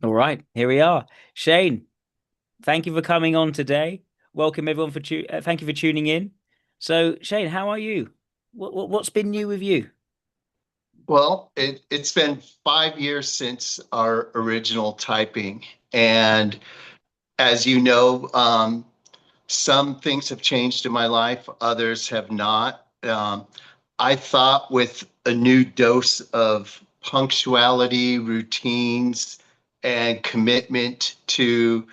All right, here we are. Shane, thank you for coming on today. Welcome everyone thank you for tuning in. So, Shane, how are you? What's been new with you? Well, it's been 5 years since our original typing. And as you know, some things have changed in my life, others have not. I thought with a new dose of punctuality, routines, and commitment to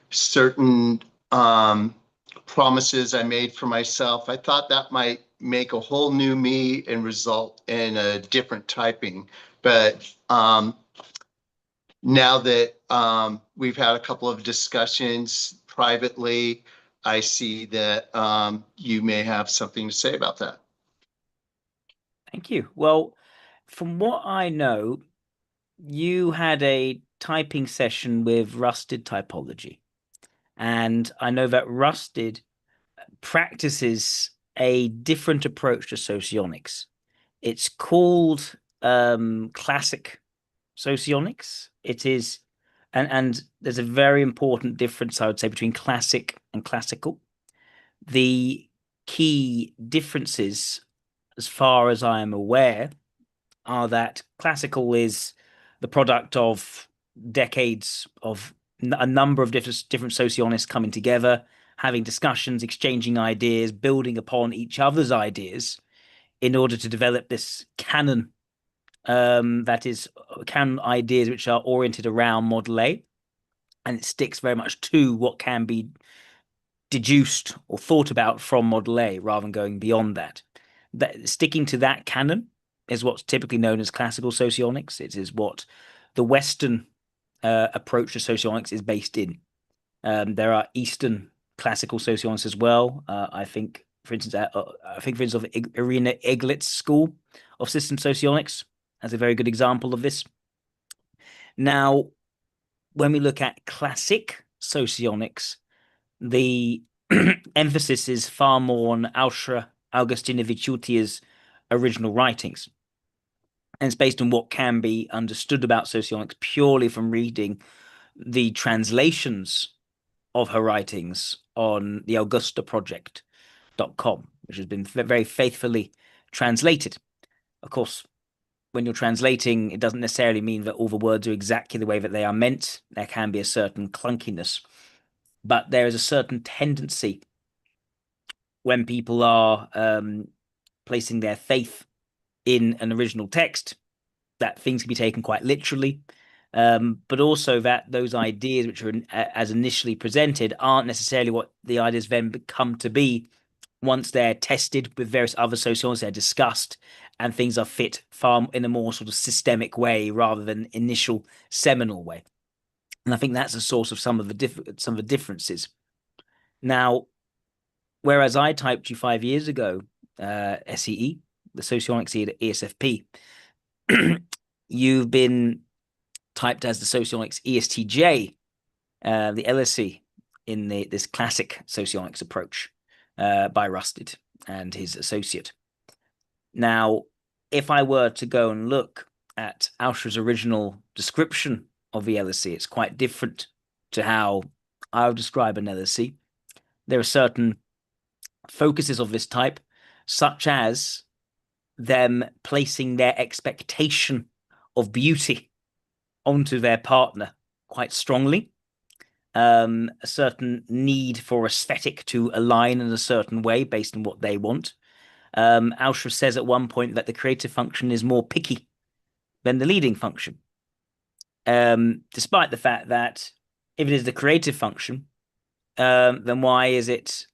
certain um, promises I made for myself, I thought that might make a whole new me and result in a different typing. But now that we've had a couple of discussions privately, I see that you may have something to say about that. Thank you. Well, from what I know, you had a typing session with Rusted Typology, and I know that Rusted practices a different approach to socionics. It's called classic socionics. It is, and there's a very important difference, I would say, between classic and classical. The key differences, as far as I am aware, are that classical is the product of decades of a number of different socionists coming together, having discussions, exchanging ideas, building upon each other's ideas in order to develop this canon that is canon ideas which are oriented around Model A, and it sticks very much to what can be deduced or thought about from Model A rather than going beyond that. Sticking to that canon is what's typically known as classical socionics. It is what the Western approach to socionics is based in. There are Eastern classical socionics as well. I think, for instance, of Irina Eglet's school of system socionics as a very good example of this. Now, when we look at classic socionics, the emphasis is far more on Ausra Augustinaviciutia's original writings. And it's based on what can be understood about socionics purely from reading the translations of her writings on the augustaproject.com, which has been very faithfully translated. Of course, when you're translating, it doesn't necessarily mean that all the words are exactly the way that they are meant. There can be a certain clunkiness, but there is a certain tendency when people are placing their faith in an original text that things can be taken quite literally, but also that those ideas which are as initially presented aren't necessarily what the ideas then become to be once they're tested with various other sociologists, they're discussed, and things are fit far in a more sort of systemic way rather than initial seminal way. And I think that's a source of some of the differences. Now, whereas I typed you 5 years ago, SEE, the Socionics at ESFP, you've been typed as the Socionics ESTJ, the LSE in this classic Socionics approach by Rusted and his associate. Now, if I were to go and look at Ausra's original description of the LSE, it's quite different to how I would describe an LSE. There are certain focuses of this type, such as them placing their expectation of beauty onto their partner quite strongly. A certain need for aesthetic to align in a certain way based on what they want. Ausra says at one point that the creative function is more picky than the leading function, despite the fact that if it is the creative function, then why is it?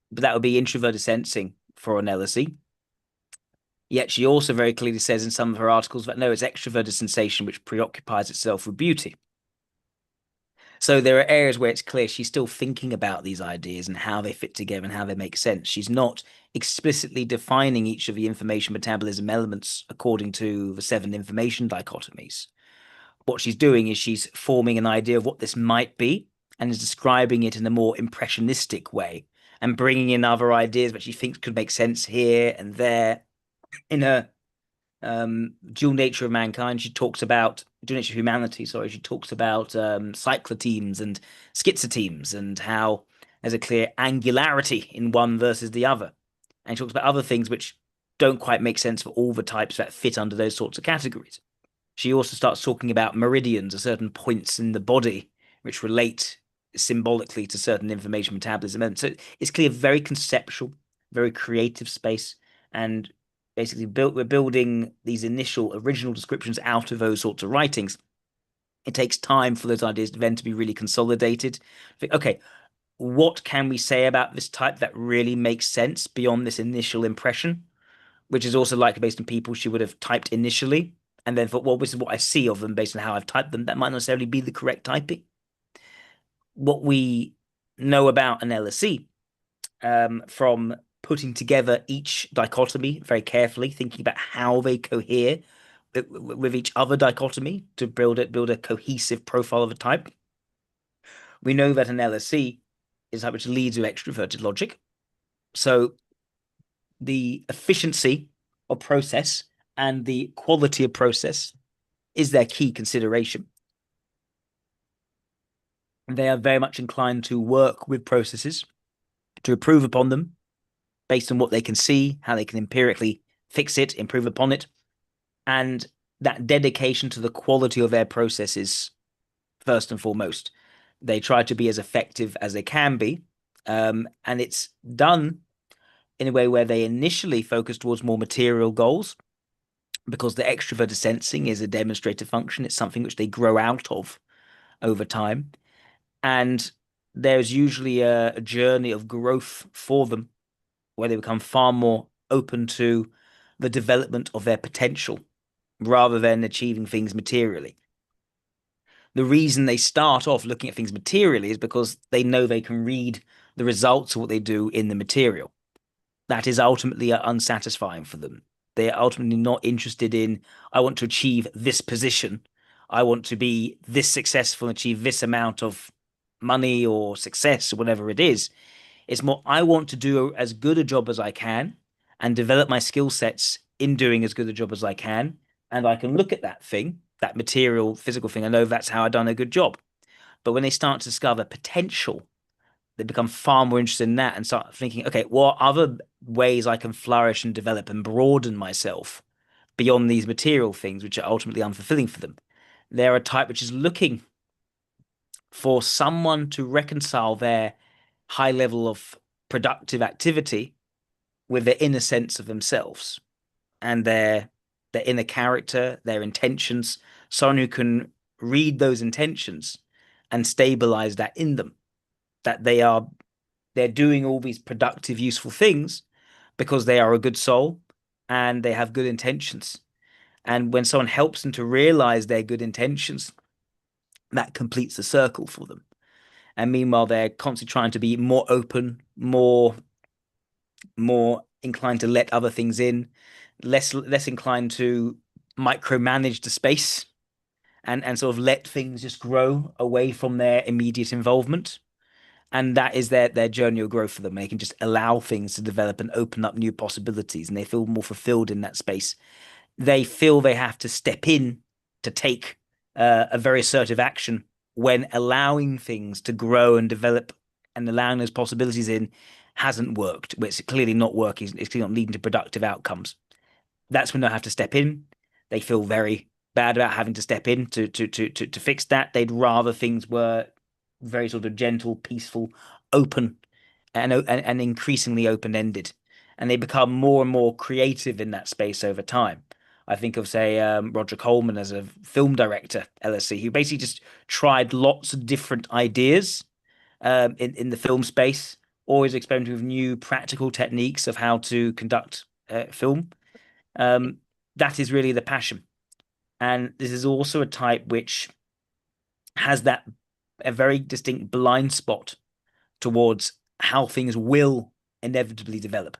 But that would be introverted sensing for an LSE. Yet she also very clearly says in some of her articles that no, it's extroverted sensation which preoccupies itself with beauty. So there are areas where it's clear she's still thinking about these ideas and how they fit together and how they make sense. She's not explicitly defining each of the information metabolism elements according to the seven information dichotomies. What she's doing is she's forming an idea of what this might be and is describing it in a more impressionistic way and bringing in other ideas that she thinks could make sense here and there in her Dual Nature of Mankind, she talks about Dual Nature of Humanity, sorry, she talks about cyclotemes and schizotemes and how there's a clear angularity in one versus the other. And she talks about other things which don't quite make sense for all the types that fit under those sorts of categories. She also starts talking about meridians or certain points in the body which relate symbolically to certain information metabolism. And so it's clear, very conceptual, very creative space. And basically we're building these initial original descriptions out of those sorts of writings. It takes time for those ideas then to be really consolidated. Okay, what can we say about this type that really makes sense beyond this initial impression, which is also likely based on people she would have typed initially, and then thought, well, this is what I see of them based on how I've typed them. That might not necessarily be the correct typing. What we know about an LSE from putting together each dichotomy very carefully, thinking about how they cohere with each other dichotomy to build a cohesive profile of a type. We know that an LSE is a type which leads with extroverted logic. So the efficiency of process and the quality of process is their key consideration. They are very much inclined to work with processes, to improve upon them based on what they can see, how they can empirically fix it, improve upon it, and that dedication to the quality of their processes first and foremost. They try to be as effective as they can be, and it's done in a way where they initially focus towards more material goals because the extroverted sensing is a demonstrative function. It's something which they grow out of over time. And there's usually a journey of growth for them where they become far more open to the development of their potential rather than achieving things materially. The reason they start off looking at things materially is because they know they can read the results of what they do in the material. That is ultimately unsatisfying for them. They are ultimately not interested in, I want to achieve this position. I want to be this successful and achieve this amount of money or success or whatever it is. It's more, I want to do as good a job as I can and develop my skill sets in doing as good a job as I can. And I can look at that thing, that material, physical thing. I know that's how I've done a good job. But when they start to discover potential, they become far more interested in that and start thinking, okay, what other ways I can flourish and develop and broaden myself beyond these material things, which are ultimately unfulfilling for them. They're a type which is looking for someone to reconcile their high level of productive activity with their inner sense of themselves and their inner character, their intentions, someone who can read those intentions and stabilize that in them, that they're doing all these productive, useful things because they are a good soul and they have good intentions. And when someone helps them to realize their good intentions, that completes the circle for them. And meanwhile, they're constantly trying to be more open, more inclined to let other things in, less inclined to micromanage the space and sort of let things just grow away from their immediate involvement. And that is their journey of growth for them. They can just allow things to develop and open up new possibilities, and they feel more fulfilled in that space. They feel they have to step in to take a very assertive action when allowing things to grow and develop and allowing those possibilities in hasn't worked. It's clearly not working. It's clearly not leading to productive outcomes. That's when they have to step in. They feel very bad about having to step in to fix that. They'd rather things were very sort of gentle, peaceful, open, and increasingly open-ended. And they become more and more creative in that space over time. I think of, say, Roger Coleman as a film director, LSE, who basically just tried lots of different ideas in the film space, always experimenting with new practical techniques of how to conduct film. Um, that is really the passion. And this is also a type which has that a very distinct blind spot towards how things will inevitably develop.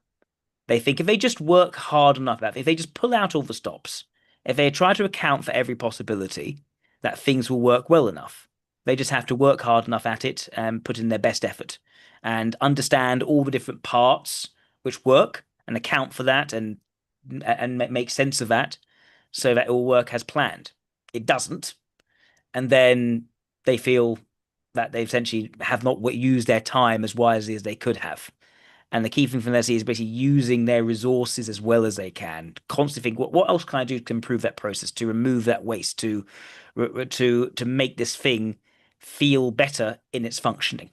They think if they just work hard enough, if they just pull out all the stops, if they try to account for every possibility, that things will work well enough. They just have to work hard enough at it and put in their best effort and understand all the different parts which work and account for that and make sense of that. so that it will work as planned. It doesn't, and then they feel that they essentially have not used their time as wisely as they could have. And the key thing from this is basically using their resources as well as they can. Constantly think, what else can I do to improve that process, to remove that waste, to make this thing feel better in its functioning.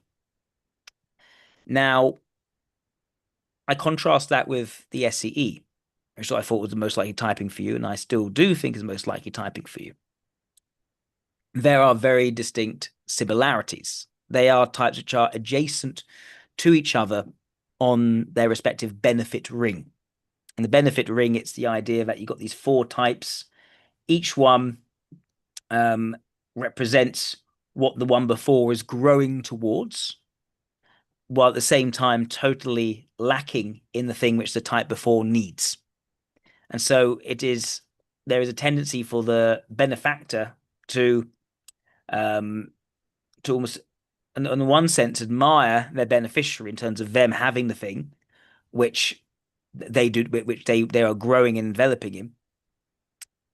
Now, I contrast that with the SCE, which I thought was the most likely typing for you, and I still do think is the most likely typing for you. There are very distinct similarities. They are types which are adjacent to each other on their respective benefit ring. And the benefit ring, it's the idea that you've got these four types. Each one represents what the one before is growing towards, while at the same time totally lacking in the thing which the type before needs. And so there is a tendency for the benefactor to um, almost, in one sense, admire their beneficiary in terms of them having the thing which they are growing and enveloping in.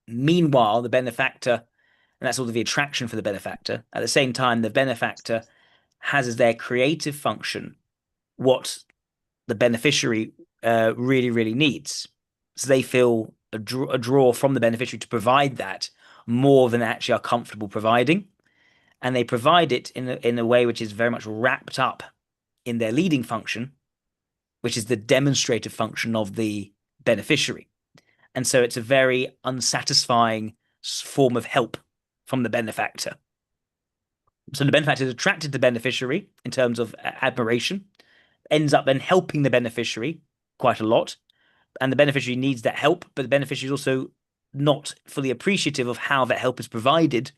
Meanwhile, the benefactor, and that's sort of the attraction for the benefactor. At the same time, the benefactor has as their creative function what the beneficiary really, really needs. So they feel a draw from the beneficiary to provide that more than they actually are comfortable providing. And they provide it in a way which is very much wrapped up in their leading function, which is the demonstrative function of the beneficiary. And so it's a very unsatisfying form of help from the benefactor. So the benefactor is attracted to the beneficiary in terms of admiration, ends up then helping the beneficiary quite a lot. And the beneficiary needs that help, but the beneficiary is also not fully appreciative of how that help is provided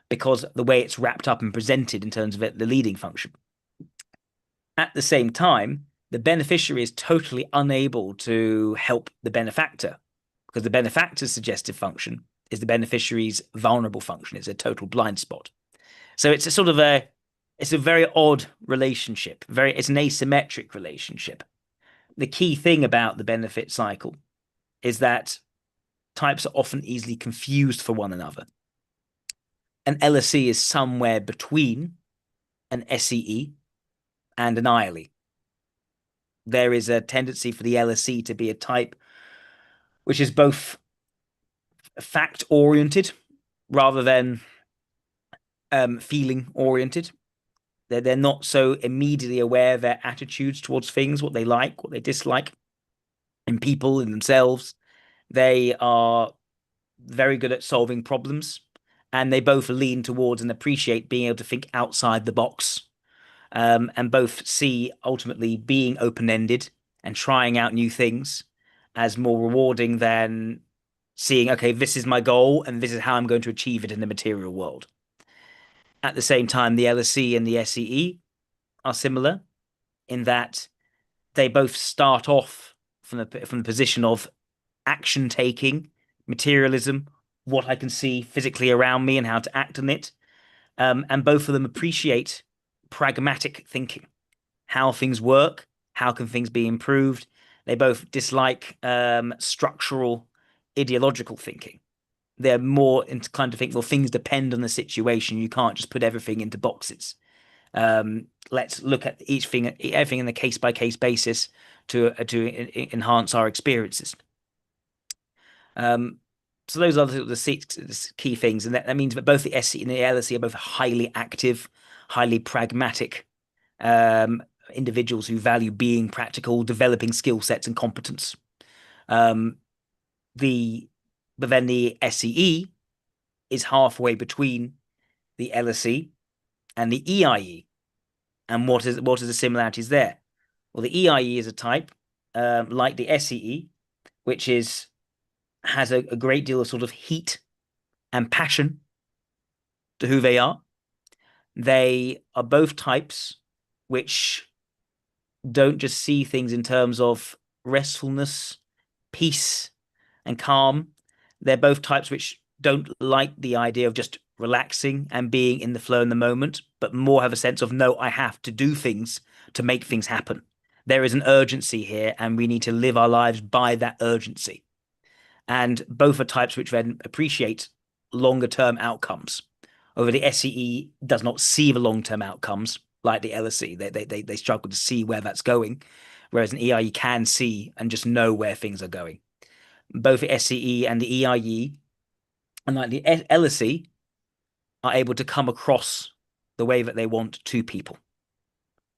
because the way it's wrapped up and presented in terms of the leading function. At the same time, the beneficiary is totally unable to help the benefactor because the benefactor's suggestive function is the beneficiary's vulnerable function. It's a total blind spot. So it's it's a very odd relationship. It's an asymmetric relationship. The key thing about the benefit cycle is that types are often easily confused for one another. An LSE is somewhere between an SEE and an ILE. There is a tendency for the LSE to be a type which is both fact oriented rather than feeling oriented. They're not so immediately aware of their attitudes towards things, what they like, what they dislike in people, in themselves. They are very good at solving problems, and they both lean towards and appreciate being able to think outside the box, and both see ultimately being open-ended and trying out new things as more rewarding than seeing, okay, this is my goal and this is how I'm going to achieve it in the material world. At the same time, the LSE and the SEE are similar in that they both start off from the position of action taking, materialism, what I can see physically around me and how to act on it. And both of them appreciate pragmatic thinking, how things work, how can things be improved. They both dislike structural, ideological thinking. They're more inclined to think, well, things depend on the situation. You can't just put everything into boxes. Let's look at everything in a case by case basis enhance our experiences. So those are the six key things, and that means that both the SE and the LSE are both highly active, highly pragmatic individuals who value being practical, developing skill sets and competence. Um, but then the SEE is halfway between the LSE and the EIE. And what is the similarities there? Well, the EIE is a type like the SEE, which has a great deal of sort of heat and passion to who they are. They are both types which don't just see things in terms of restfulness, peace, and calm. They're both types which don't like the idea of just relaxing and being in the flow in the moment, but more have a sense of, no, I have to do things to make things happen. There is an urgency here, and we need to live our lives by that urgency. And both are types which then appreciate longer term outcomes. Over the SEE does not see the long term outcomes like the LSE. They struggle to see where that's going, whereas an EIE can see and just know where things are going. Both the SEE and the EIE, and like the LSE, are able to come across the way that they want to people,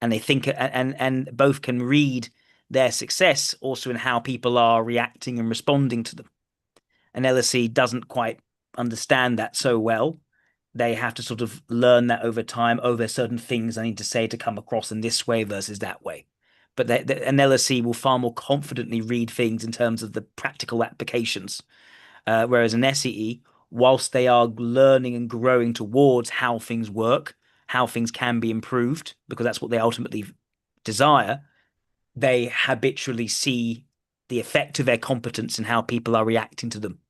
and they think and both can read their success also in how people are reacting and responding to them. And LSE doesn't quite understand that so well. They have to sort of learn that over time. Oh, there's certain things I need to say to come across in this way versus that way. But an LSE will far more confidently read things in terms of the practical applications, whereas an SEE, whilst they are learning and growing towards how things work, how things can be improved, because that's what they ultimately desire, they habitually see the effect of their competence and how people are reacting to them,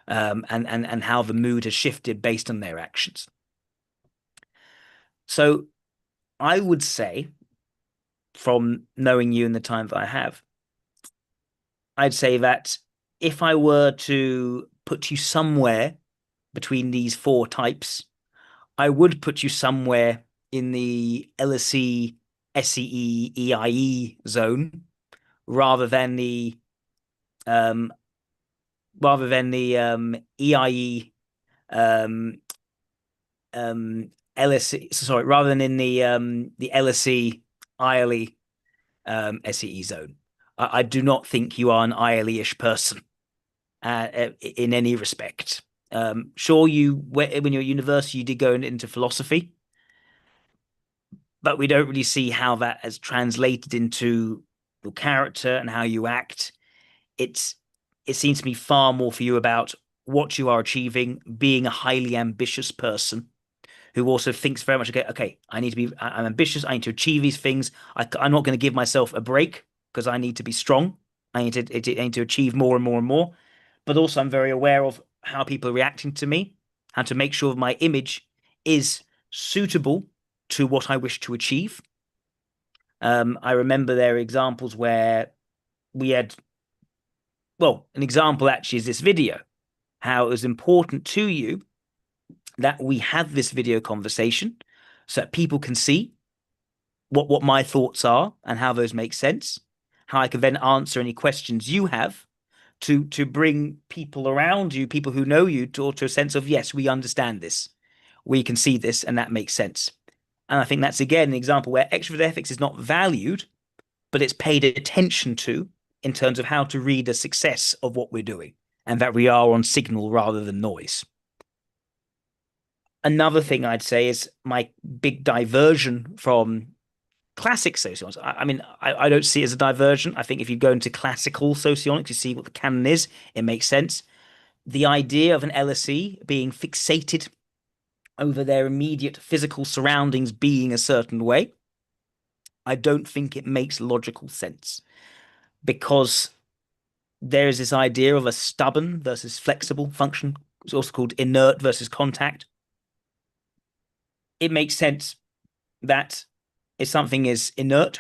and how the mood has shifted based on their actions. So I would say, from knowing you and the time that I have, I'd say that if I were to put you somewhere between these four types, I would put you somewhere in the LSE, SEE, EIE zone rather than the um, EIE, um, LSE, sorry, rather than in the LSE, ILE, SEE zone. I do not think you are an ILE-ish person in any respect. Sure, when you're at university, you did go into philosophy, but we don't really see how that has translated into your character and how you act. It's it seems to be far more for you about what you are achieving, being a highly ambitious person who also thinks very much, okay, I'm ambitious. I need to achieve these things. I'm not going to give myself a break because I need to be strong. I need to achieve more and more and more. But also, I'm very aware of how people are reacting to me and to make sure my image is suitable to what I wish to achieve. I remember there are examples where we had, well, an example actually is this video, how it was important to you that we have this video conversation so that people can see what my thoughts are and how those make sense, how I can then answer any questions you have to bring people around you, people who know you, to a sense of, yes, we understand this, we can see this, and that makes sense. And I think that's again an example where extrovert ethics is not valued, but it's paid attention to in terms of how to read the success of what we're doing and that we are on signal rather than noise. Another thing I'd say is my big diversion from classic socionics. I don't see it as a diversion. I think if you go into classical socionics, you see what the canon is, it makes sense. The idea of an LSE being fixated over their immediate physical surroundings being a certain way, I don't think it makes logical sense because there is this idea of a stubborn versus flexible function. It's also called inert versus contact. It makes sense that if something is inert,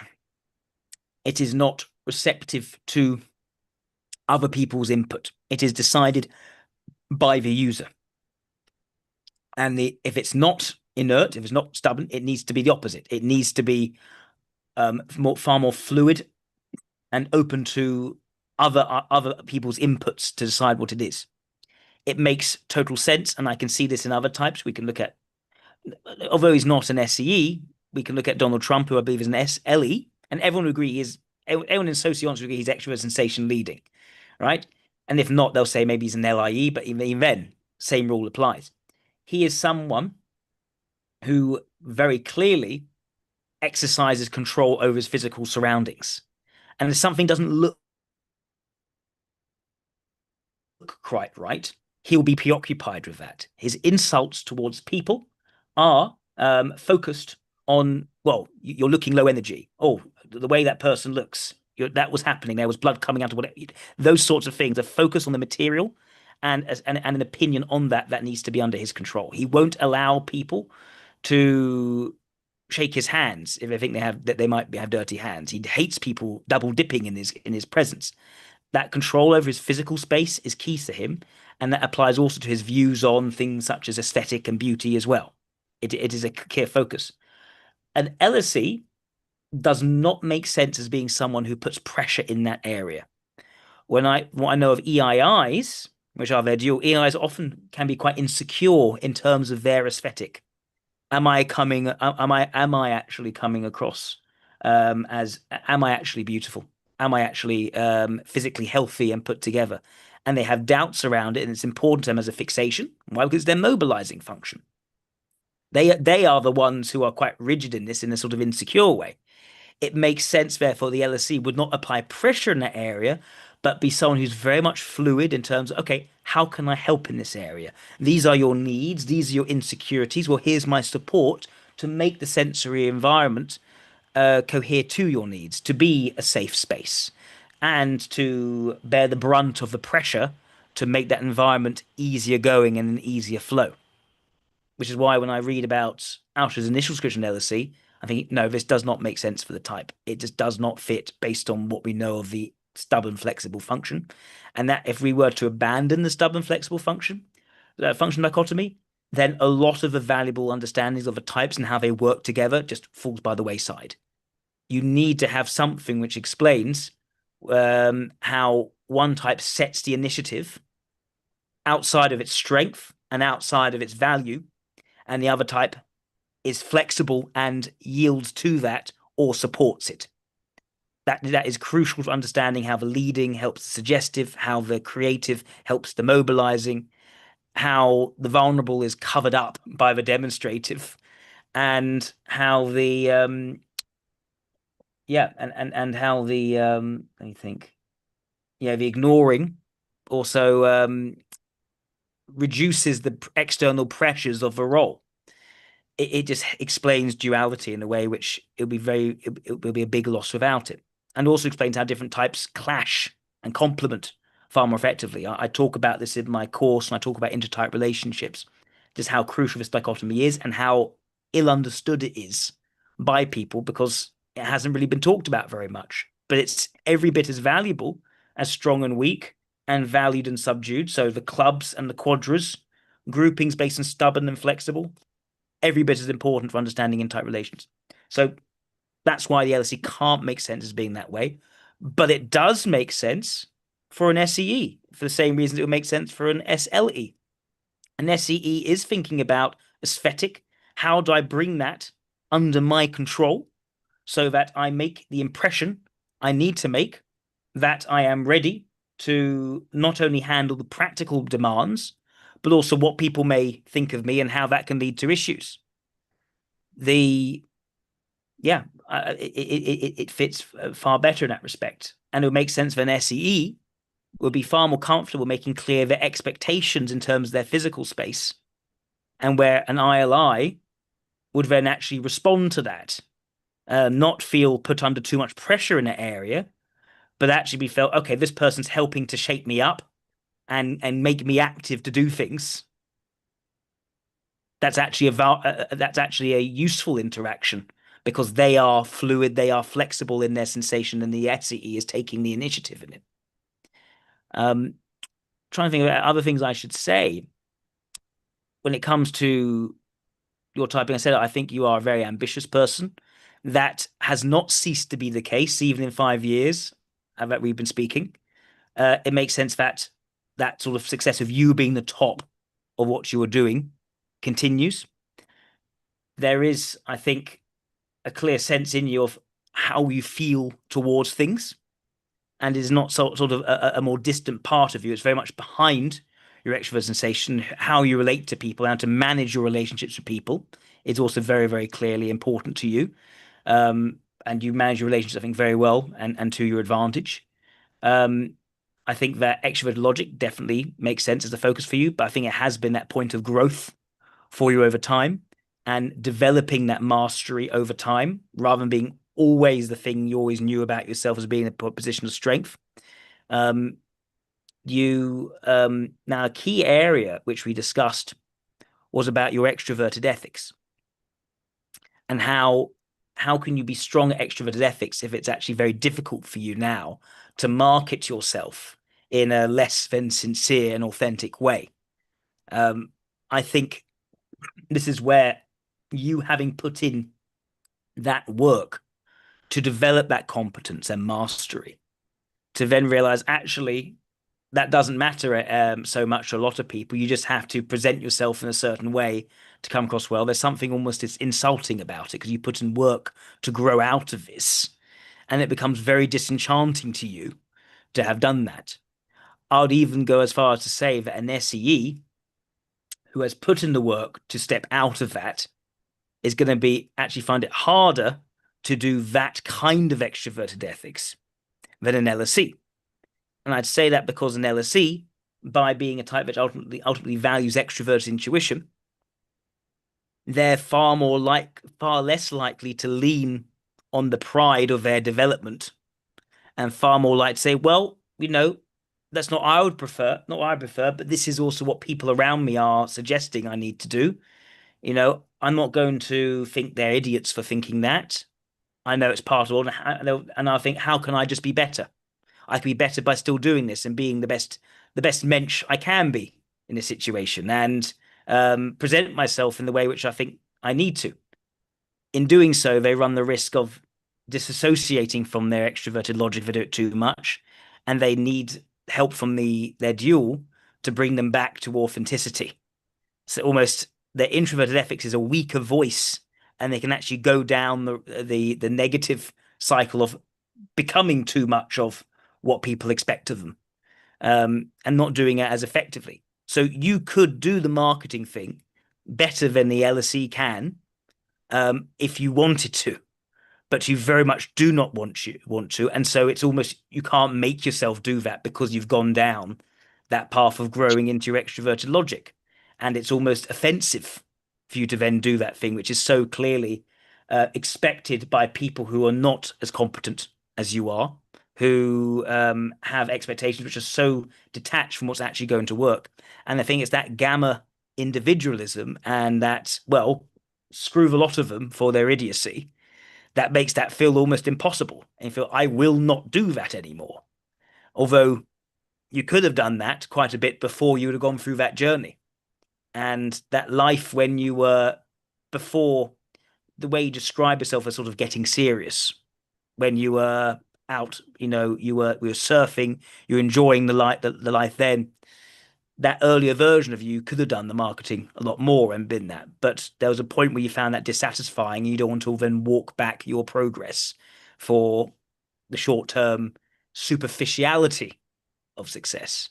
it is not receptive to other people's input. It is decided by the user. And if it's not inert, if it's not stubborn, it needs to be the opposite. It needs to be far more fluid and open to other people's inputs to decide what it is. It makes total sense, and I can see this in other types. We can look at, although he's not an SEE, we can look at Donald Trump, who I believe is an SLE, and everyone will agree everyone in sociology will agree he's extrovert sensation leading, right? And if not, they'll say maybe he's an LIE, but even then, same rule applies. He is someone who very clearly exercises control over his physical surroundings. And if something doesn't look quite right, he'll be preoccupied with that. His insults towards people are focused on, well, you're looking low energy. Oh, the way that person looks, that was happening. There was blood coming out of whatever. Those sorts of things are focused on the material and an opinion on that needs to be under his control. He won't allow people to shake his hands if they think they might have dirty hands. He hates people double dipping in his presence. That control over his physical space is key to him, and that applies also to his views on things such as aesthetic and beauty as well. It is a clear focus. An LSE does not make sense as being someone who puts pressure in that area. What I know of EIIs, which are their dual, EIs often can be quite insecure in terms of their aesthetic. Am I actually coming across as am I actually beautiful? Am I actually physically healthy and put together? And they have doubts around it, and it's important to them as a fixation. Why? Because it's their mobilizing function. They are the ones who are quite rigid in this in a sort of insecure way. It makes sense, therefore, the LSE would not apply pressure in that area, but be someone who's very much fluid in terms of, okay, how can I help in this area? These are your needs, these are your insecurities. Well, here's my support to make the sensory environment cohere to your needs, to be a safe space, and to bear the brunt of the pressure to make that environment easier going and an easier flow, which is why when I read about Ausch's initial description of LSE, I think, no, this does not make sense for the type. It just does not fit based on what we know of the stubborn flexible function. And that if we were to abandon the stubborn flexible function dichotomy, then a lot of the valuable understandings of the types and how they work together just falls by the wayside. You need to have something which explains how one type sets the initiative outside of its strength and outside of its value, and the other type is flexible and yields to that or supports it. That is crucial to understanding how the leading helps the suggestive, how the creative helps the mobilizing, how the vulnerable is covered up by the demonstrative, and how the yeah, and how the let me think. Yeah, the ignoring also reduces the external pressures of the role. It just explains duality in a way which it will be a big loss without it, and also explains how different types clash and complement far more effectively. I talk about this in my course, and I talk about intertype relationships, just how crucial this dichotomy is and how ill understood it is by people because it hasn't really been talked about very much. But it's every bit as valuable as strong and weak, and valued and subdued. So the clubs and the quadras, groupings based on stubborn and flexible, every bit as important for understanding in type relations. So that's why the LSE can't make sense as being that way, but it does make sense for an SEE for the same reasons it would make sense for an SLE. An SEE is thinking about aesthetic. How do I bring that under my control so that I make the impression I need to make, that I am ready to not only handle the practical demands, but also what people may think of me and how that can lead to issues. The yeah, it fits far better in that respect, and it would make sense for an SEE would be far more comfortable making clear their expectations in terms of their physical space, and where an ILI would then actually respond to that, not feel put under too much pressure in that area, but actually be felt, okay, this person's helping to shape me up and make me active to do things. That's actually a useful interaction because they are fluid, they are flexible in their sensation, and the SEE is taking the initiative in it. Trying to think about other things I should say when it comes to your typing. I said I think you are a very ambitious person. That has not ceased to be the case even in 5 years that we've been speaking. It makes sense that that sort of success of you being the top of what you are doing continues. There is, I think, a clear sense in you of how you feel towards things, and is not sort of a more distant part of you. It's very much behind your extrovert sensation. How you relate to people and to manage your relationships with people is also very, very clearly important to you. And you manage your relationships, I think, very well and to your advantage. Um, I think that extrovert logic definitely makes sense as a focus for you, but I think it has been that point of growth for you over time and developing that mastery over time rather than being always the thing you always knew about yourself as being a position of strength. Um, you Now a key area which we discussed was about your extroverted ethics and how how can you be strong at extroverted ethics if it's actually very difficult for you now to market yourself in a less than sincere and authentic way? Um, I think this is where you having put in that work to develop that competence and mastery, to then realize actually that doesn't matter so much to a lot of people. You just have to present yourself in a certain way to come across well. There's something almost insulting about it because you put in work to grow out of this, and it becomes very disenchanting to you to have done that. I would even go as far as to say that an SEE who has put in the work to step out of that is going to be actually find it harder to do that kind of extroverted ethics than an LSE. And I'd say that because an LSE, by being a type that ultimately values extroverted intuition, they're far less likely to lean on the pride of their development and far more likely to say, well, that's not what I would prefer, not what I prefer, but this is also what people around me are suggesting I need to do. I'm not going to think they're idiots for thinking that. I know it's part of it, and I think, how can I just be better? I can be better by still doing this and being the best mensch I can be in this situation, and present myself in the way which I think I need to. In doing so, they run the risk of disassociating from their extroverted logic if they do it too much, and they need help from their dual to bring them back to authenticity. So almost their introverted ethics is a weaker voice, and they can actually go down the negative cycle of becoming too much of what people expect of them, and not doing it as effectively. So you could do the marketing thing better than the LSE can, if you wanted to, but you very much do not want to, and so it's almost you can't make yourself do that because you've gone down that path of growing into your extroverted logic, and it's almost offensive for you to then do that thing, which is so clearly expected by people who are not as competent as you are, who have expectations which are so detached from what's actually going to work. And I think it's that gamma individualism and that, well, screw the lot of them for their idiocy, that makes that feel almost impossible. And you feel, I will not do that anymore. Although you could have done that quite a bit before you would have gone through that journey. And that life when you were before, the way you describe yourself as sort of getting serious, when you were out, we were surfing, you're enjoying the life then. That earlier version of you could have done the marketing a lot more and been that. But there was a point where you found that dissatisfying. You don't want to then walk back your progress for the short term superficiality of success.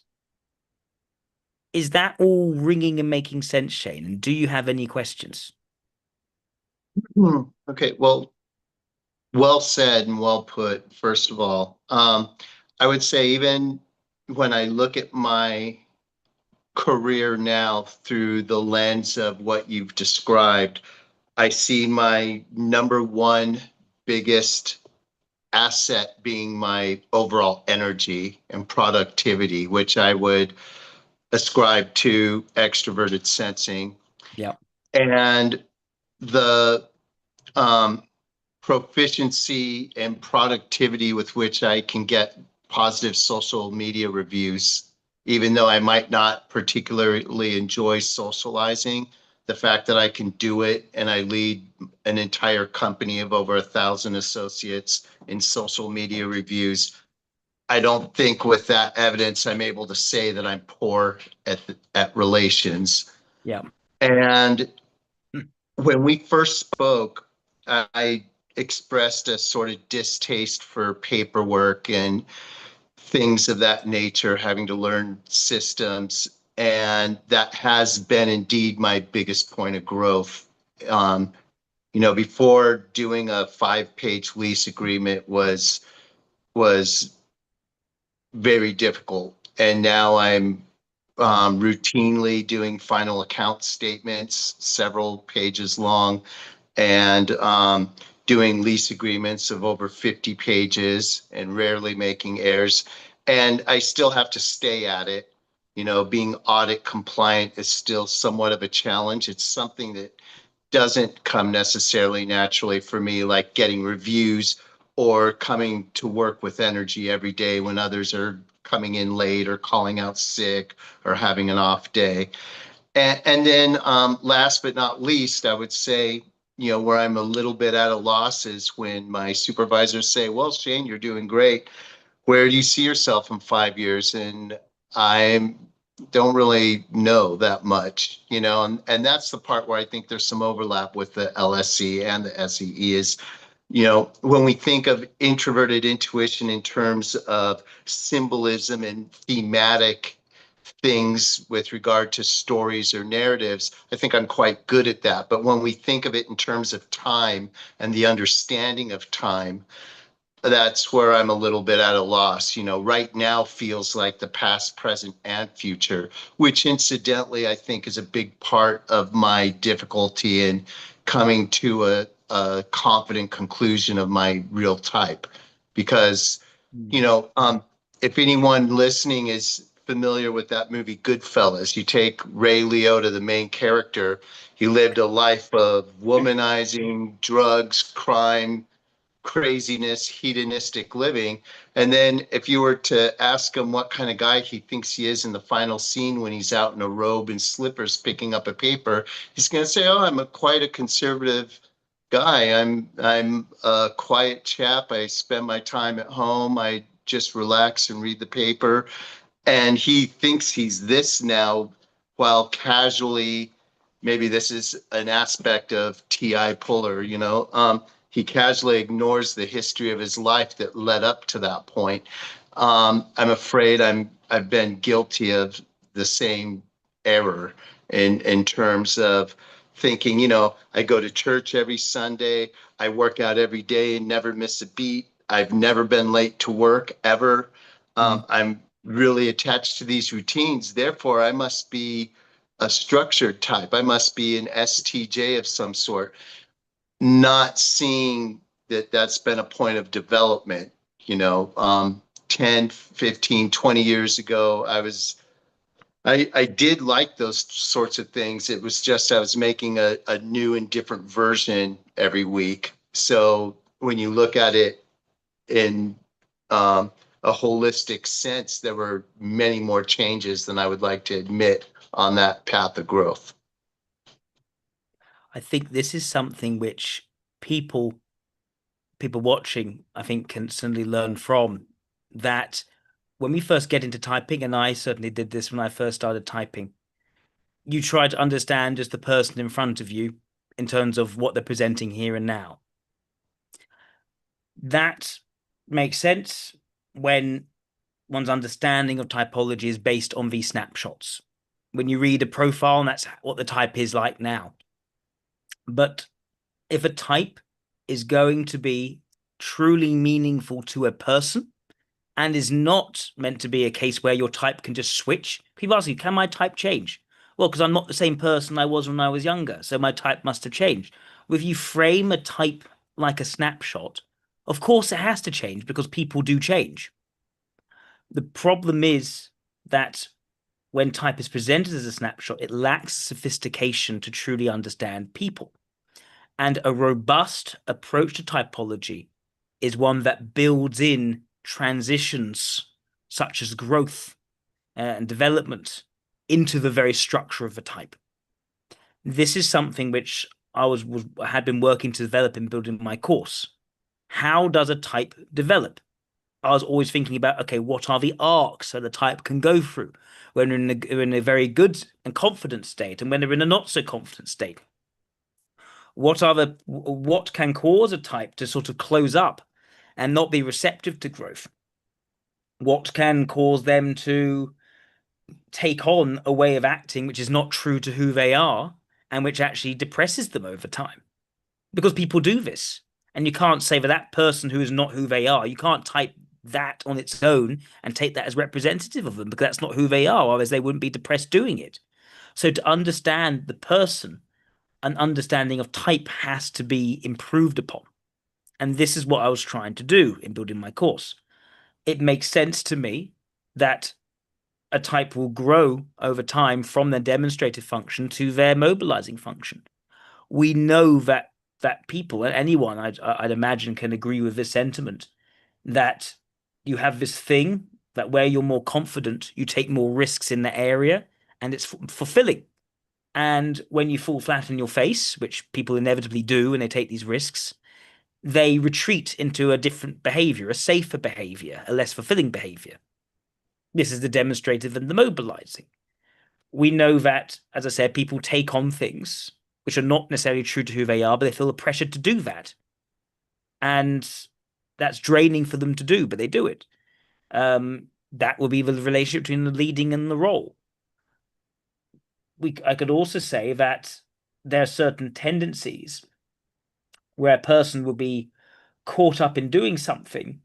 Is that all ringing and making sense, Shane? And do you have any questions? Okay, well said and well put, first of all. I would say even when I look at my career now through the lens of what you've described, I see my number one biggest asset being my overall energy and productivity, which I would ascribe to extroverted sensing. Yeah. And the um, proficiency and productivity with which I can get positive social media reviews, even though I might not particularly enjoy socializing. The fact that I can do it and I lead an entire company of over 1,000 associates in social media reviews, I don't think with that evidence I'm able to say that I'm poor at relations. Yeah. And Hmm. when we first spoke, I expressed a sort of distaste for paperwork and things of that nature, having to learn systems. And that has been indeed my biggest point of growth. Um, before doing a 5-page lease agreement was very difficult. And now I'm routinely doing final account statements, several pages long, and doing lease agreements of over 50 pages and rarely making errors. And I still have to stay at it. Being audit compliant is still somewhat of a challenge. It's something that doesn't come necessarily naturally for me, like getting reviews or coming to work with energy every day when others are coming in late or calling out sick or having an off day. And then last but not least, I would say, where I'm a little bit at a loss is when my supervisors say, well, Shane, you're doing great. Where do you see yourself in 5 years? And I don't really know that much, and that's the part where I think there's some overlap with the LSC and the SEE is, when we think of introverted intuition in terms of symbolism and thematic things with regard to stories or narratives, I think I'm quite good at that. But when we think of it in terms of time and the understanding of time, that's where I'm a little bit at a loss. Right now feels like the past, present, and future, which incidentally I think is a big part of my difficulty in coming to a confident conclusion of my real type. Because, you Mm. know, um, if anyone listening is familiar with that movie Goodfellas, you take Ray Liotta, the main character, he lived a life of womanizing, drugs, crime, craziness, hedonistic living. And then if you were to ask him what kind of guy he thinks he is in the final scene when he's out in a robe and slippers picking up a paper, he's going to say, "Oh, I'm quite a conservative guy. I'm a quiet chap. I spend my time at home. I just relax and read the paper." And he thinks he's this now while casually, maybe this is an aspect of T.I. Puller, he casually ignores the history of his life that led up to that point. I'm afraid I've been guilty of the same error in terms of thinking, I go to church every Sunday, I work out every day and never miss a beat. I've never been late to work ever. Mm. I'm really attached to these routines. Therefore, I must be a structured type. I must be an STJ of some sort, not seeing that that's been a point of development. You know, 10, 15, 20 years ago, I did like those sorts of things. It was just I was making a new and different version every week. So when you look at it in a holistic sense, there were many more changes than I would like to admit on that path of growth. I think this is something which people people watching, I think, can certainly learn from that when we first get into typing, and I certainly did this when I first started typing, you try to understand just the person in front of you in terms of what they're presenting here and now. That makes sense when one's understanding of typology is based on these snapshots. When you read a profile, and that's what the type is like now. But if a type is going to be truly meaningful to a person and is not meant to be a case where your type can just switch, people ask you, can my type change? Well, because I'm not the same person I was when I was younger, so my type must have changed. If you frame a type like a snapshot, of course it has to change because people do change. The problem is that when type is presented as a snapshot, it lacks sophistication to truly understand people. And a robust approach to typology is one that builds in transitions such as growth and development into the very structure of the type. This is something which I had been working to develop in building my course. How does a type develop? I was always thinking about, okay, what are the arcs that the type can go through when they're in a very good and confident state and when they're in a not so confident state? What can cause a type to sort of close up and not be receptive to growth? What can cause them to take on a way of acting which is not true to who they are and which actually depresses them over time? Because people do this. And you can't say that that person who is not who they are, you can't type that on its own and take that as representative of them because that's not who they are, otherwise they wouldn't be depressed doing it. So to understand the person, an understanding of type has to be improved upon. And this is what I was trying to do in building my course. It makes sense to me that a type will grow over time from their demonstrative function to their mobilizing function. We know that people, and anyone I'd imagine, can agree with this sentiment, that you have this thing that where you're more confident, you take more risks in the area, and it's fulfilling. And when you fall flat on your face, which people inevitably do when they take these risks, they retreat into a different behavior, a safer behavior, a less fulfilling behavior. This is the demonstrative and the mobilizing. We know that, as I said, people take on things which are not necessarily true to who they are, but they feel the pressure to do that. And that's draining for them to do, but they do it. That will be the relationship between the leading and the role. I could also say that there are certain tendencies where a person will be caught up in doing something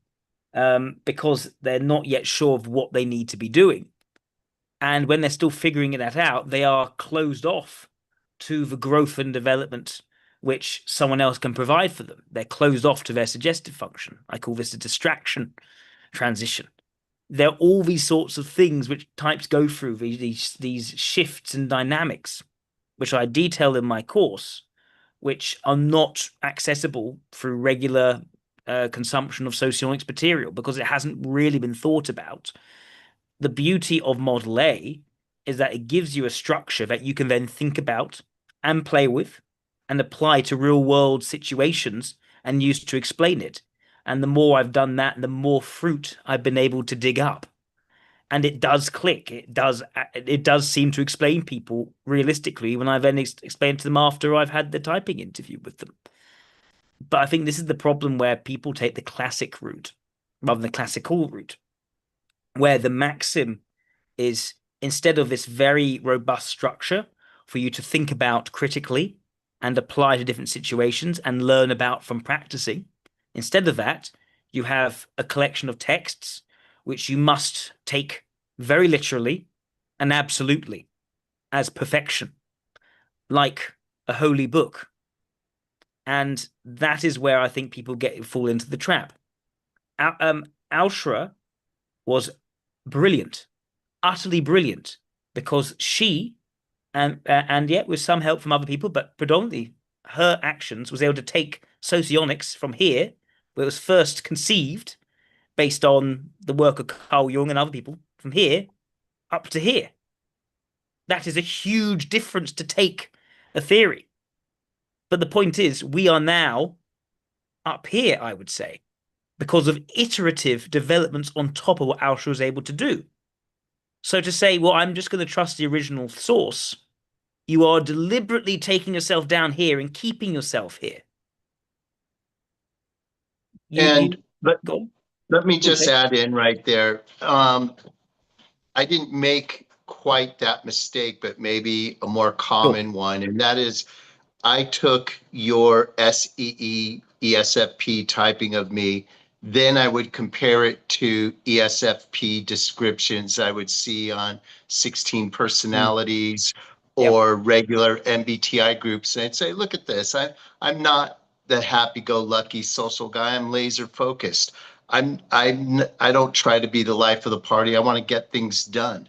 because they're not yet sure of what they need to be doing. And when they're still figuring that out, they are closed off to the growth and development which someone else can provide for them. They're closed off to their suggestive function. I call this a distraction transition. There are all these sorts of things which types go through, these shifts and dynamics, which I detail in my course, which are not accessible through regular consumption of socionics material because it hasn't really been thought about. The beauty of Model A is that it gives you a structure that you can then think about and play with and apply to real world situations and use to explain it. And the more I've done that, the more fruit I've been able to dig up. And it does click. It does seem to explain people realistically when I then explain to them after I've had the typing interview with them. But I think this is the problem where people take the classic route rather than the classical route, where the maxim is, instead of this very robust structure for you to think about critically and apply to different situations and learn about from practicing, instead of that, you have a collection of texts which you must take very literally and absolutely as perfection, like a holy book. And that is where I think people fall into the trap. Ausra was brilliant, utterly brilliant, because she and yet with some help from other people, but predominantly her actions, was able to take socionics from here, where it was first conceived based on the work of Carl Jung and other people, from here up to here. That is a huge difference to take a theory. But the point is, we are now up here, I would say, because of iterative developments on top of what Austra was able to do. So to say, well, I'm just going to trust the original source, you are deliberately taking yourself down here and keeping yourself here. You And let, go let me on. just add in right there. I didn't make quite that mistake, but maybe a more Sure. common one. And that is, I took your SEE ESFP typing of me, then I would compare it to ESFP descriptions I would see on 16 Mm. personalities Yep. or regular MBTI groups. And I'd say, look at this. I'm not the happy-go-lucky social guy. I'm laser focused. I don't try to be the life of the party. I want to get things done.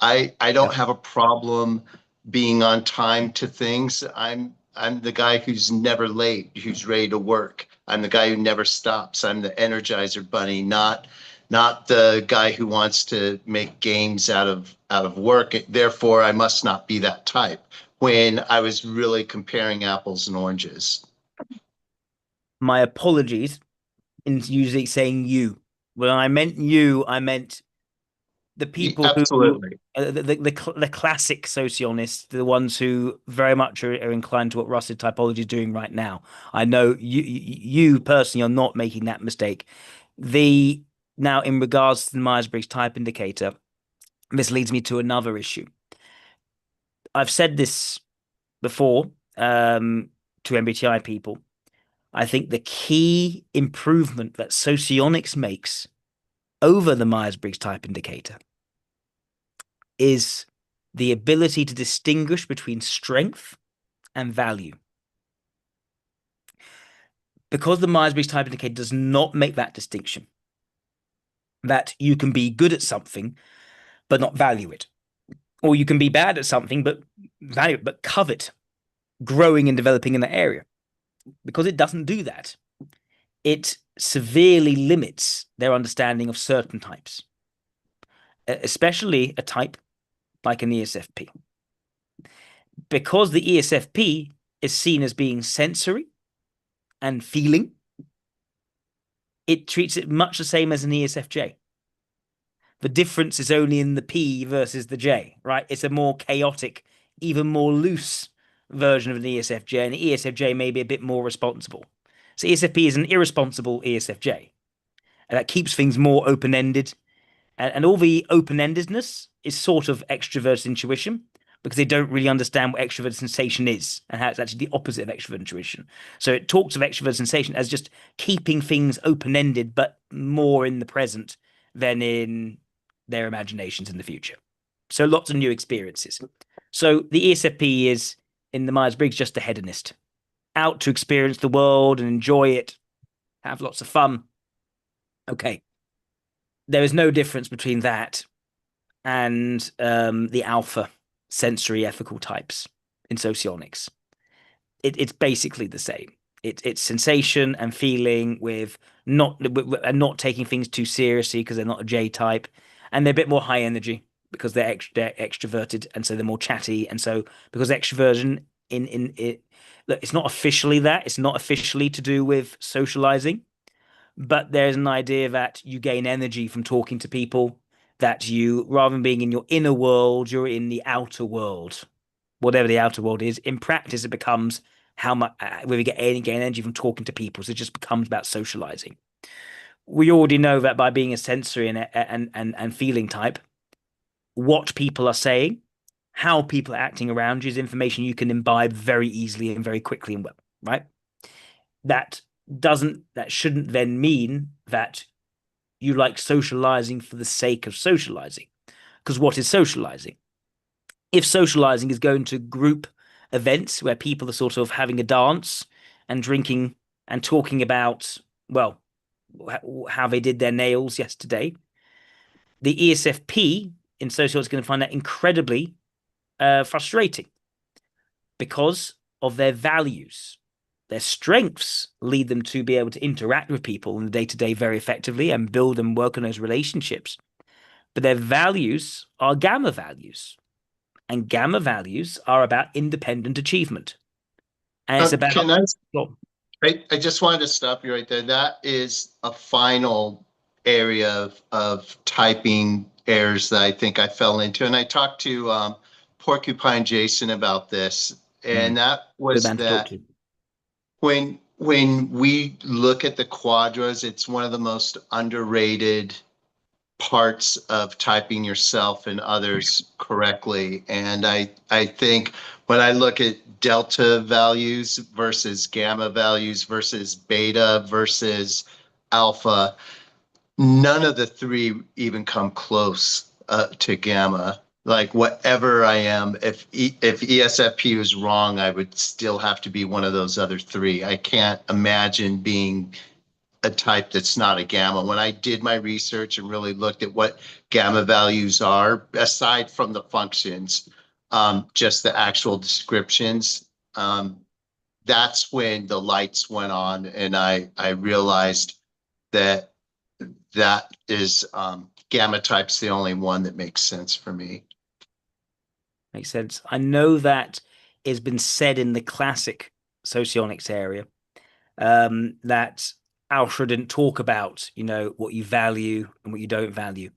I don't Yep. have a problem being on time to things. I'm the guy who's never late, who's ready to work. I'm the guy who never stops. I'm the Energizer Bunny, not the guy who wants to make games out of work. Therefore, I must not be that type. When I was really comparing apples and oranges. My apologies in usually saying you. When I meant you, I meant the people who Absolutely. the classic socionists, the ones who very much are inclined to what rusted typology is doing right now. I know you personally are not making that mistake. The Now, in regards to the Myers-Briggs type indicator, this leads me to another issue. I've said this before to MBTI people. I think the key improvement that socionics makes over the Myers-Briggs type indicator is the ability to distinguish between strength and value. Because the Myers-Briggs type indicator does not make that distinction, that you can be good at something but not value it, or you can be bad at something but value it, but covet growing and developing in that area. Because it doesn't do that, it severely limits their understanding of certain types, especially a type like an ESFP. Because the ESFP is seen as being sensory and feeling, it treats it much the same as an ESFJ. The difference is only in the P versus the J, right? It's a more chaotic, even more loose version of an ESFJ, and the ESFJ may be a bit more responsible. So ESFP is an irresponsible ESFJ, and that keeps things more open-ended. And all the open-endedness is sort of extrovert intuition because they don't really understand what extrovert sensation is and how it's actually the opposite of extrovert intuition. So it talks of extrovert sensation as just keeping things open-ended, but more in the present than in their imaginations in the future. So lots of new experiences. So the ESFP is, in the Myers-Briggs, just a hedonist, out to experience the world and enjoy it, have lots of fun. Okay. There is no difference between that and the alpha sensory ethical types in socionics. It's basically the same. It's sensation and feeling with not taking things too seriously because they're not a J type, and they're a bit more high energy because they're extroverted, and so they're more chatty, and so because extroversion in it, look, it's not officially that, it's not officially to do with socializing, but there's an idea that you gain energy from talking to people, that you, rather than being in your inner world, you're in the outer world, whatever the outer world is. In practice, it becomes how much where we gain energy from talking to people. So it just becomes about socializing. We already know that by being a sensory and feeling type, what people are saying, how people are acting around you is information you can imbibe very easily and very quickly and well, right? That that shouldn't then mean that you like socializing for the sake of socializing. Because what is socializing? If socializing is going to group events where people are sort of having a dance and drinking and talking about, well, how they did their nails yesterday, the ESFP in sociology is going to find that incredibly frustrating because of their values. Their strengths lead them to be able to interact with people in the day to day very effectively and build and work on those relationships. But their values are gamma values. And gamma values are about independent achievement. And it's about, Can I well, I just wanted to stop you right there. That is a final area of typing errors that I think I fell into. And I talked to Porcupine Jason about this. And that good was man to talk that to. when we look at the quadras, it's one of the most underrated parts of typing yourself and others correctly. And I think when I look at delta values versus gamma values versus beta versus alpha, none of the three even come close to gamma. Like whatever I am, if ESFP was wrong, I would still have to be one of those other three. I can't imagine being a type that's not a gamma. When I did my research and really looked at what gamma values are, aside from the functions, just the actual descriptions, that's when the lights went on and I realized that that is gamma type's the only one that makes sense for me. Makes sense. I know that has been said in the classic socionics area, that Ausra didn't talk about, what you value and what you don't value.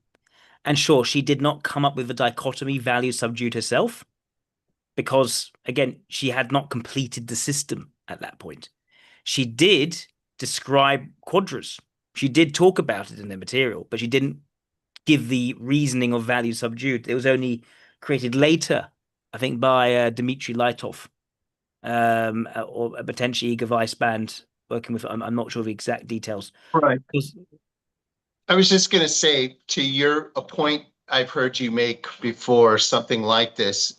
And sure, she did not come up with a dichotomy value subdued herself because, again, she had not completed the system at that point. She did describe quadras. She did talk about it in the material, but she didn't give the reasoning of value subdued. It was only created later, I think, by Dmitry Leitov, or potentially Igor Weissband working with. I'm not sure the exact details. Right. Was, I was just going to say to a point I've heard you make before, something like this,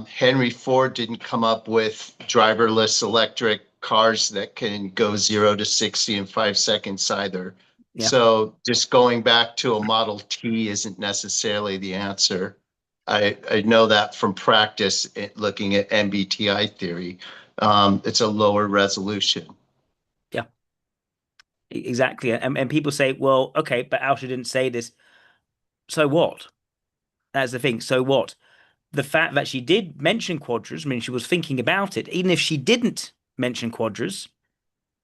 Henry Ford didn't come up with driverless electric cars that can go 0 to 60 in 5 seconds either. yeah, So just going back to a Model T isn't necessarily the answer. I know that from practice looking at MBTI theory. It's a lower resolution. Yeah, exactly. And people say, well, okay, but Alsha didn't say this. So what? That's the thing. So what? The fact that she did mention quadras, I mean, she was thinking about it. Even if she didn't mention quadras,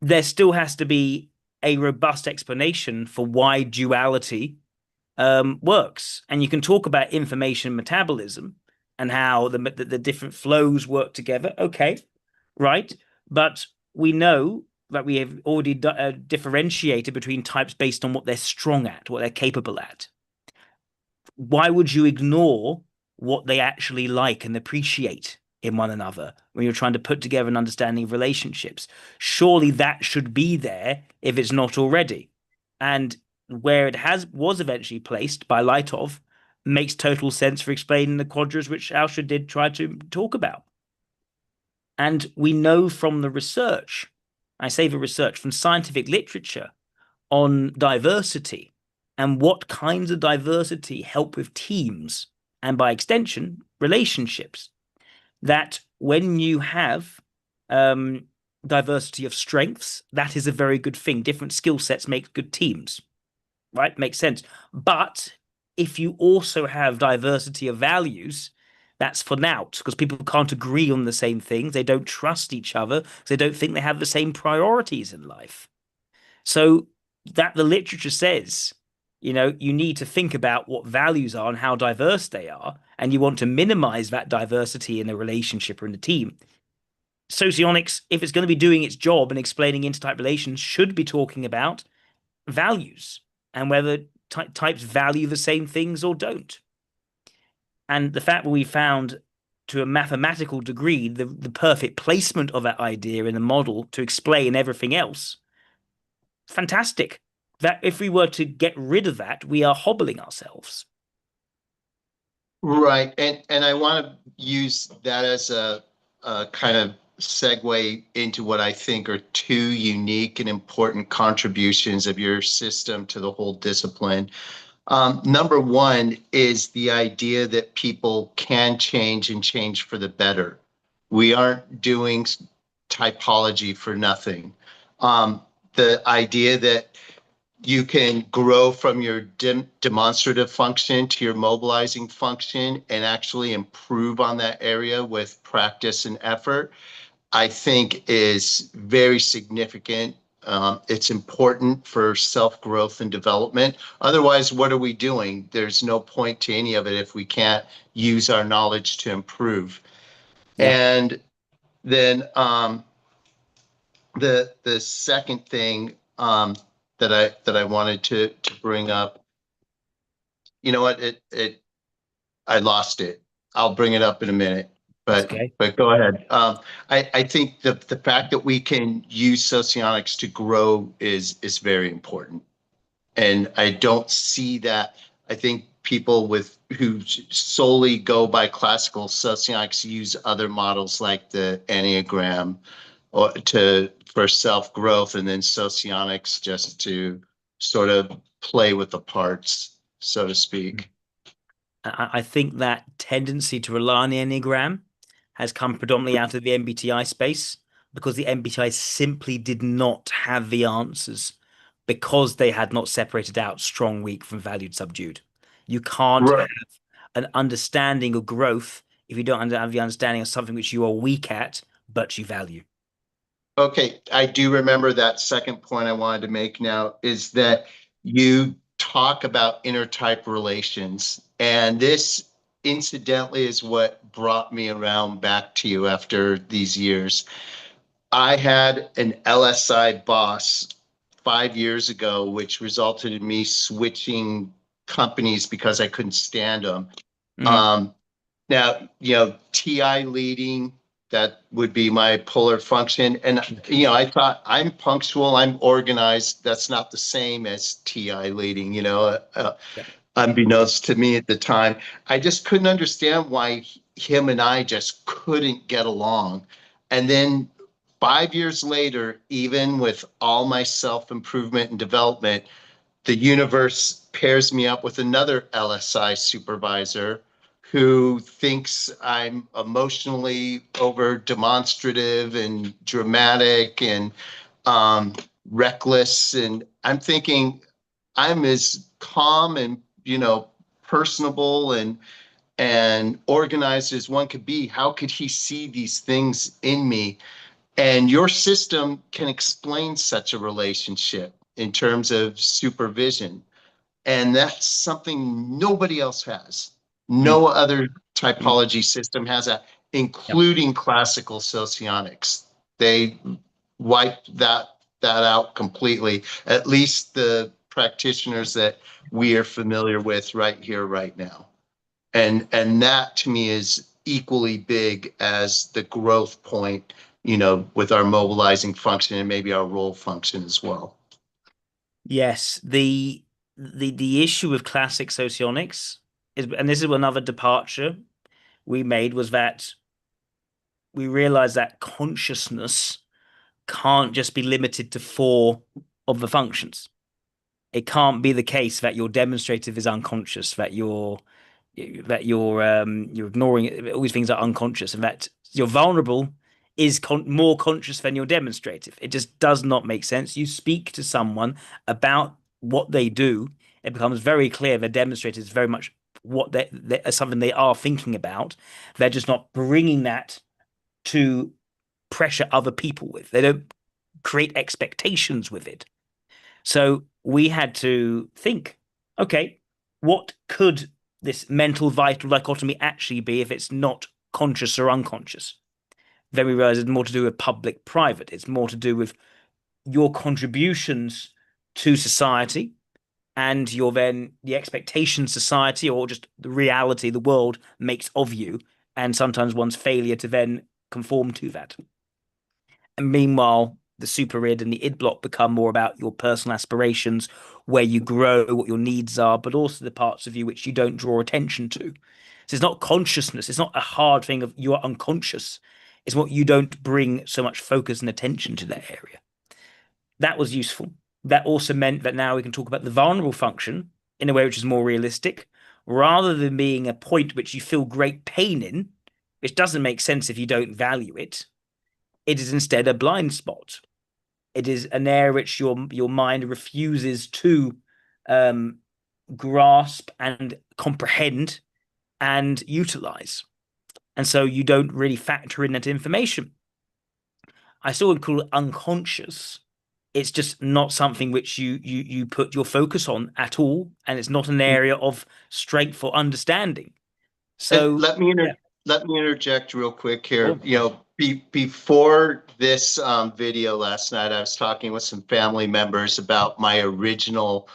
there still has to be a robust explanation for why duality works. And you can talk about information metabolism and how the different flows work together. Okay, right. But we know that we have already differentiated between types based on what they're strong at, what they're capable at. Why would you ignore what they actually like and appreciate in one another when you're trying to put together an understanding of relationships? Surely that should be there if it's not already. And where it was eventually placed by Lightov makes total sense for explaining the quadras which Alsha did try to talk about. And we know from the research, I say the research from scientific literature on diversity and what kinds of diversity help with teams and by extension relationships, that when you have um, diversity of strengths, that is a very good thing. Different skill sets make good teams, right? Makes sense. But if you also have diversity of values, that's for naught because people can't agree on the same things. They don't trust each other because they don't think they have the same priorities in life. So that the literature says, you need to think about what values are and how diverse they are, and you want to minimize that diversity in a relationship or in a team. Socionics, if it's going to be doing its job and explaining intertype relations, should be talking about values and whether types value the same things or don't. And the fact that we found to a mathematical degree the perfect placement of that idea in the model to explain everything else, fantastic. That if we were to get rid of that, we are hobbling ourselves. Right. And I want to use that as a kind of segue into what I think are two unique and important contributions of your system to the whole discipline. Number one is the idea that people can change and change for the better. We aren't doing typology for nothing. The idea that you can grow from your demonstrative function to your mobilizing function and actually improve on that area with practice and effort, I think is very significant. It's important for self-growth and development. Otherwise, what are we doing? There's no point to any of it if we can't use our knowledge to improve. Yeah. And then the second thing that I wanted to bring up, you know what? I lost it. I'll bring it up in a minute. That's But okay. but go ahead. I think the fact that we can use socionics to grow is very important, and I don't see that. I think people who solely go by classical socionics use other models like the Enneagram or for self growth, and then socionics just to sort of play with the parts, so to speak. I think that tendency to rely on the Enneagram has come predominantly out of the MBTI space because the MBTI simply did not have the answers because they had not separated out strong, weak from valued, subdued. You can't have Right. an understanding of growth if you don't have the understanding of something which you are weak at, but you value. Okay, I do remember that second point I wanted to make now is that you talk about intertype relations, and this incidentally is what brought me around back to you after these years. I had an LSI boss 5 years ago, which resulted in me switching companies because I couldn't stand them. Mhm. Um, Now, TI leading, that would be my polar function. And, I thought I'm punctual, I'm organized. That's not the same as TI leading, Yeah. unbeknownst to me at the time. I just couldn't understand why him and I just couldn't get along. And then 5 years later, even with all my self improvement and development, the universe pairs me up with another LSI supervisor who thinks I'm emotionally over demonstrative and dramatic and um, reckless. And I'm thinking I'm as calm and, personable and organized as one could be. How could he see these things in me? And your system can explain such a relationship in terms of supervision. And that's something nobody else has. Mm, No other mm, typology system has that, yep. including classical socionics. They wiped that out completely, at least the practitioners that we are familiar with right here, right now. And that to me is equally big as the growth point, with our mobilizing function and maybe our role function as well. Yes, the issue with classic socionics is, and this is another departure we made, was that we realized that consciousness can't just be limited to four of the functions. It can't be the case that your demonstrative is unconscious, that you're ignoring it. All these things are unconscious, and that your vulnerable is more conscious than your demonstrative. It just does not make sense. You speak to someone about what they do, it becomes very clear the demonstrator is very much what they something they are thinking about. They're just not bringing that to pressure other people with. They don't create expectations with it. So we had to think, okay, what could this mental vital dichotomy actually be if it's not conscious or unconscious? Then we realized it's more to do with public private. It's more to do with your contributions to society and your then the expectation society or just the reality the world makes of you, and sometimes one's failure to then conform to that. And meanwhile, the super id and the id block become more about your personal aspirations, where you grow, what your needs are, but also the parts of you which you don't draw attention to. So it's not consciousness. It's not a hard thing of you are unconscious. It's what you don't bring so much focus and attention to that area. That was useful. That also meant that now we can talk about the vulnerable function in a way which is more realistic, rather than being a point which you feel great pain in, which doesn't make sense if you don't value it. It is instead a blind spot. It is an area which your mind refuses to um, grasp and comprehend and utilize. And so you don't really factor in that information. I still would call it unconscious. It's just not something which you put your focus on at all, and it's not an area of strength or understanding. And So yeah, let me interject real quick here. sure. Before this video last night, I was talking with some family members about my original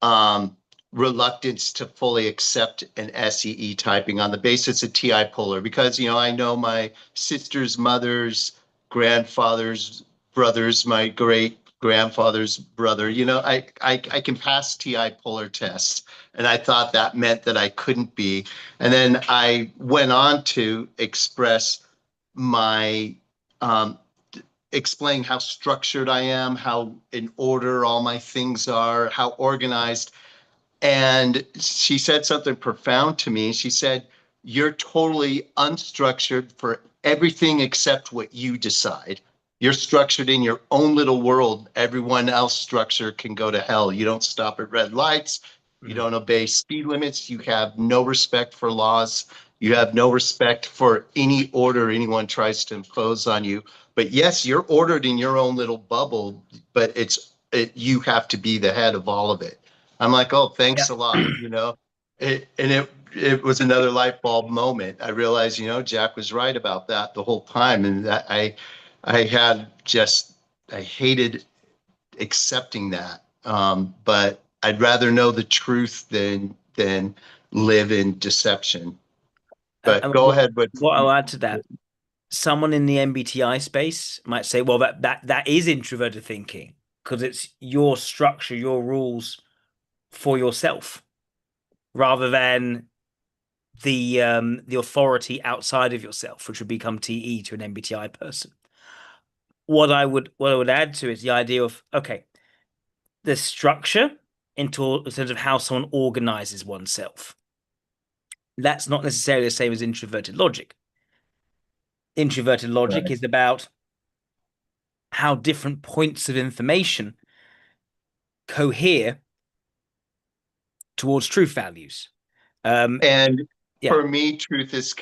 um, reluctance to fully accept an SEE typing on the basis of TI polar because I know my sister's mother's grandfather's brothers, my great grandfather's brother. I can pass TI polar tests, and I thought that meant that I couldn't be. And then I went on to express my explain how structured I am, how in order all my things are, how organized. And she said something profound to me. She said, "You're totally unstructured for everything except what you decide. You're structured in your own little world. Everyone else structure can go to hell. You don't stop at red lights. You Mm. don't obey speed limits. You have no respect for laws. You have no respect for any order anyone tries to impose on you. But yes, you're ordered in your own little bubble, but you have to be the head of all of it." I'm like, "Oh, thanks Yeah. a lot." And it was another light bulb moment. I realized, Jack was right about that the whole time, and that I had just I hated accepting that. But I'd rather know the truth than live in deception. But And go what ahead. But what I'll add to that, someone in the MBTI space might say, well, that is introverted thinking because it's your structure, your rules for yourself, rather than the authority outside of yourself, which would become TE to an MBTI person. What I would add to is the idea of, okay, the structure in terms of how someone organizes oneself. That's not necessarily the same as introverted logic. Introverted logic Right. is about how different points of information cohere towards truth values. Um, And yeah, for me, truth is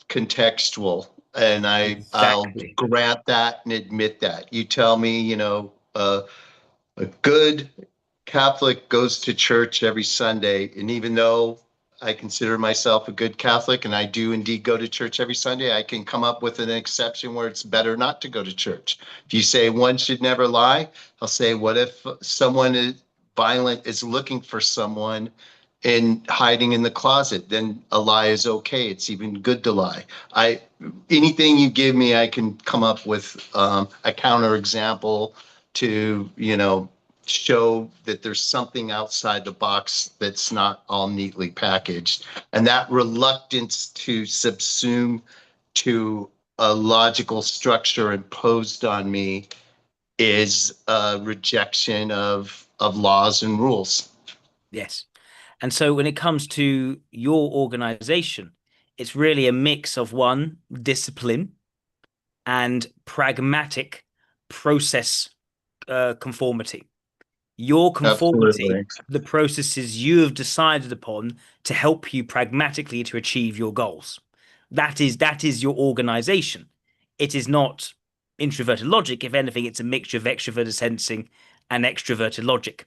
contextual, and I'll exactly. grant that and admit that. You tell me, a good Catholic goes to church every Sunday, and even though I consider myself a good Catholic and I do indeed go to church every Sunday, I can come up with an exception where it's better not to go to church. If you say one should never lie, I'll say, what if someone is violent is looking for someone and hiding in the closet? Then a lie is okay. It's even good to lie. I Anything you give me, I can come up with a counter example to show that there's something outside the box that's not all neatly packaged. And that reluctance to subsume to a logical structure imposed on me is a rejection of laws and rules. Yes. And so when it comes to your organization, it's really a mix of one, discipline and pragmatic process conformity. Your conformity, Absolutely. the processes you have decided upon to help you pragmatically to achieve your goals. That is your organization. It is not introverted logic. If anything, it's a mixture of extroverted sensing and extroverted logic.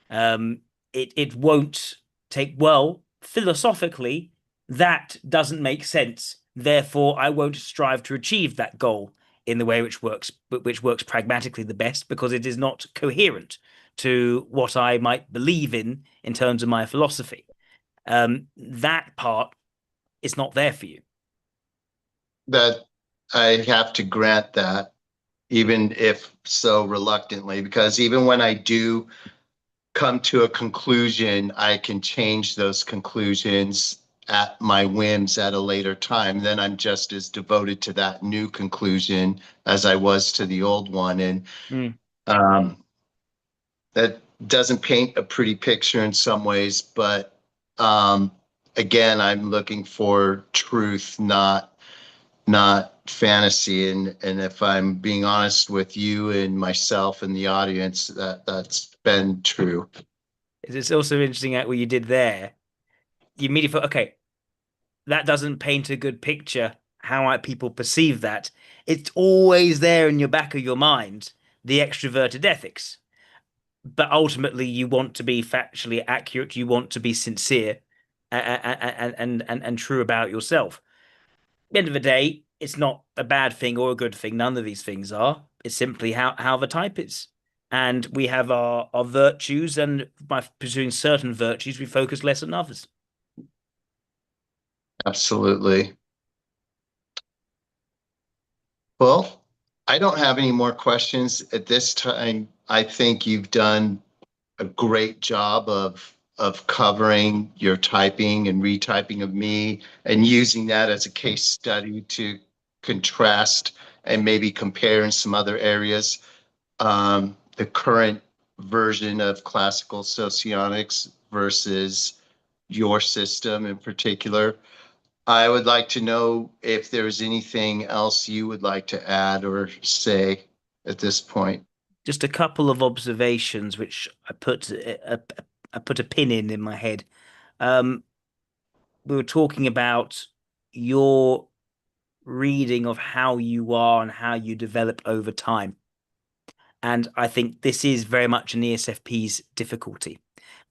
Um, it won't take well philosophically. That doesn't make sense. Therefore, I won't strive to achieve that goal in the way which works pragmatically the best because it is not coherent to what I might believe in terms of my philosophy. That part is not there for you. That I have to grant that, even if so reluctantly, because even when I do come to a conclusion, I can change those conclusions at my whims at a later time. Then I'm just as devoted to that new conclusion as I was to the old one. And Mm. um, that doesn't paint a pretty picture in some ways, but um, again, I'm looking for truth, not fantasy. And if I'm being honest with you and myself and the audience, that's been true. It's also interesting at what you did there. You immediately thought, okay, that doesn't paint a good picture. How might people perceive that? It's always there in your back of your mind, the extroverted ethics. But ultimately, you want to be factually accurate. You want to be sincere and true about yourself. At the end of the day, it's not a bad thing or a good thing. None of these things are. It's simply how the type is. And we have our virtues, and by pursuing certain virtues, we focus less on others. Absolutely. Well, I don't have any more questions at this time. I think you've done a great job of covering your typing and retyping of me and using that as a case study to contrast and maybe compare in some other areas the current version of classical socionics versus your system in particular. I would like to know if there's anything else you would like to add or say at this point. Just a couple of observations which I put a pin in my head. Um, we were talking about your reading of how you are and how you develop over time. And I think this is very much an ESFP's difficulty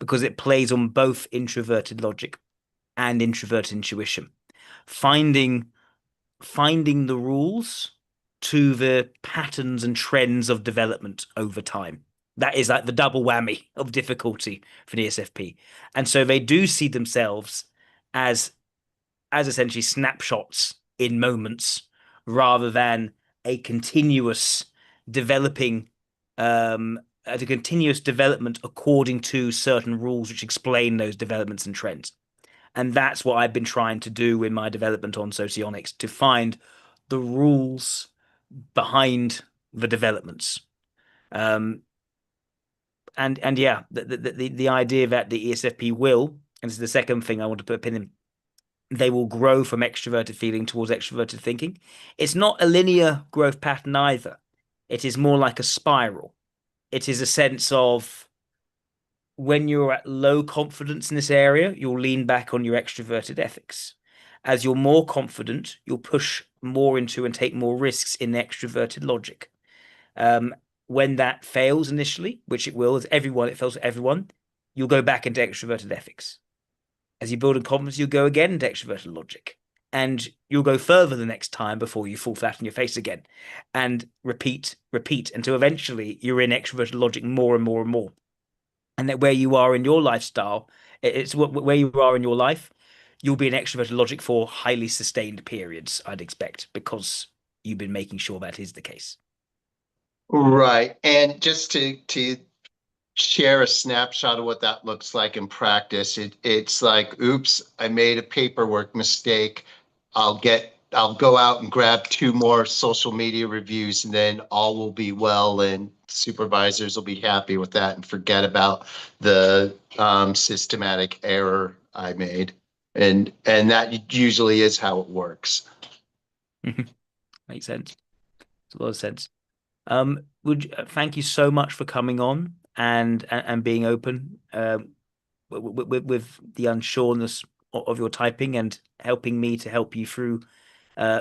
because it plays on both introverted logic and introverted intuition. Finding finding the rules to the patterns and trends of development over time. That is like the double whammy of difficulty for the ESFP. And so they do see themselves as as essentially snapshots in moments rather than a continuous developing a continuous development according to certain rules which explain those developments and trends. And that's what I've been trying to do in my development on Socionics to find the rules behind the developments. Um, and yeah, the idea that the ESFP will, and this is the second thing I want to put a pin in, they will grow from extroverted feeling towards extroverted thinking. It's not a linear growth pattern either. It is more like a spiral. It is a sense of when you're at low confidence in this area, you'll lean back on your extroverted ethics. As you're more confident, you'll push more into and take more risks in extroverted logic. Um, when that fails initially, which it will, as everyone, it fails for everyone, you'll go back into extroverted ethics. As you build in confidence, you'll go again into extroverted logic. And you'll go further the next time before you fall flat on your face again. And repeat, repeat until eventually you're in extroverted logic more and more and more. And that where you are in your lifestyle, it's where you are in your life, you'll be in extroverted logic for highly sustained periods, I'd expect, because you've been making sure that is the case. Right. And just to share a snapshot of what that looks like in practice, it's like, oops, I made a paperwork mistake. I'll go out and grab two more social media reviews and then all will be well and supervisors will be happy with that and forget about the systematic error I made. And that usually is how it works. Makes sense. It's a lot of sense. Thank you so much for coming on and being open with the unsureness of your typing and helping me to help you through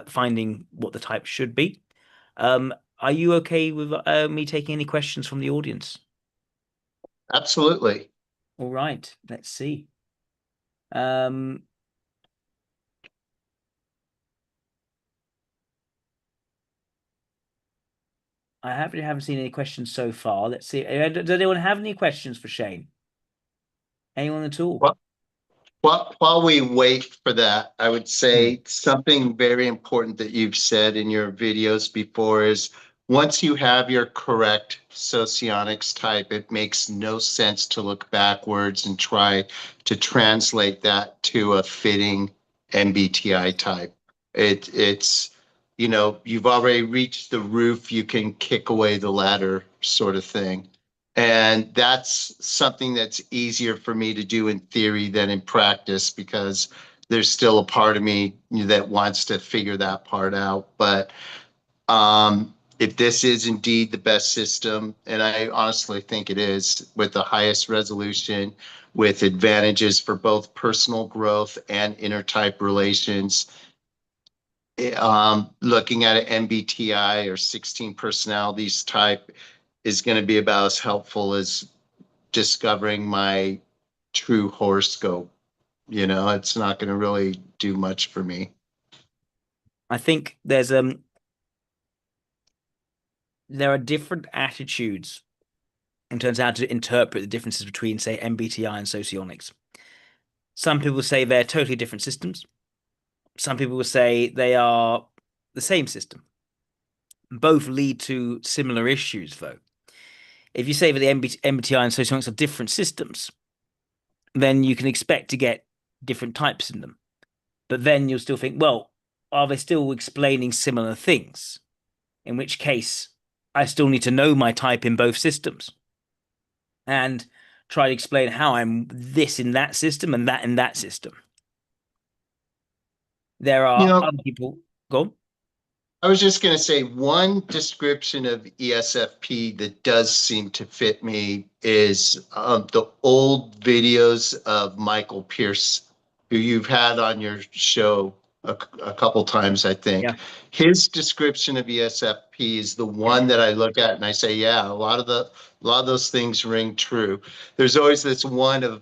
finding what the type should be. Are you okay with me taking any questions from the audience? Absolutely. All right, let's see. Um, I haven't seen any questions so far. Let's see. Does anyone have any questions for Shane? Anyone at all? Well, while we wait for that, I would Hmm. say something very important that you've said in your videos before is once you have your correct socionics type, it makes no sense to look backwards and try to translate that to a fitting MBTI type. It's, you've already reached the roof, you can kick away the ladder sort of thing. And that's something that's easier for me to do in theory than in practice because there's still a part of me that wants to figure that part out. But if this is indeed the best system, and I honestly think it is, with the highest resolution, with advantages for both personal growth and intertype relations, looking at an MBTI or 16 personalities type is going to be about as helpful as discovering my true horoscope. It's not going to really do much for me. I think there are different attitudes in terms of how to interpret the differences between, say, MBTI and socionics. Some people say they're totally different systems. Some people will say they are the same system. Both lead to similar issues, though. If you say that the MBTI and socionics are different systems, then you can expect to get different types in them. But then you'll still think, well, are they still explaining similar things? In which case, I still need to know my type in both systems and try to explain how I'm this in that system and that in that system. There You are know, other people. Go on. I was just going to say one description of ESFP that does seem to fit me is the old videos of Michael Pierce, who you've had on your show a couple times, I think. Yeah. His description of ESFP is the one that I look at and I say, yeah, a lot of those things ring true. There's always this one of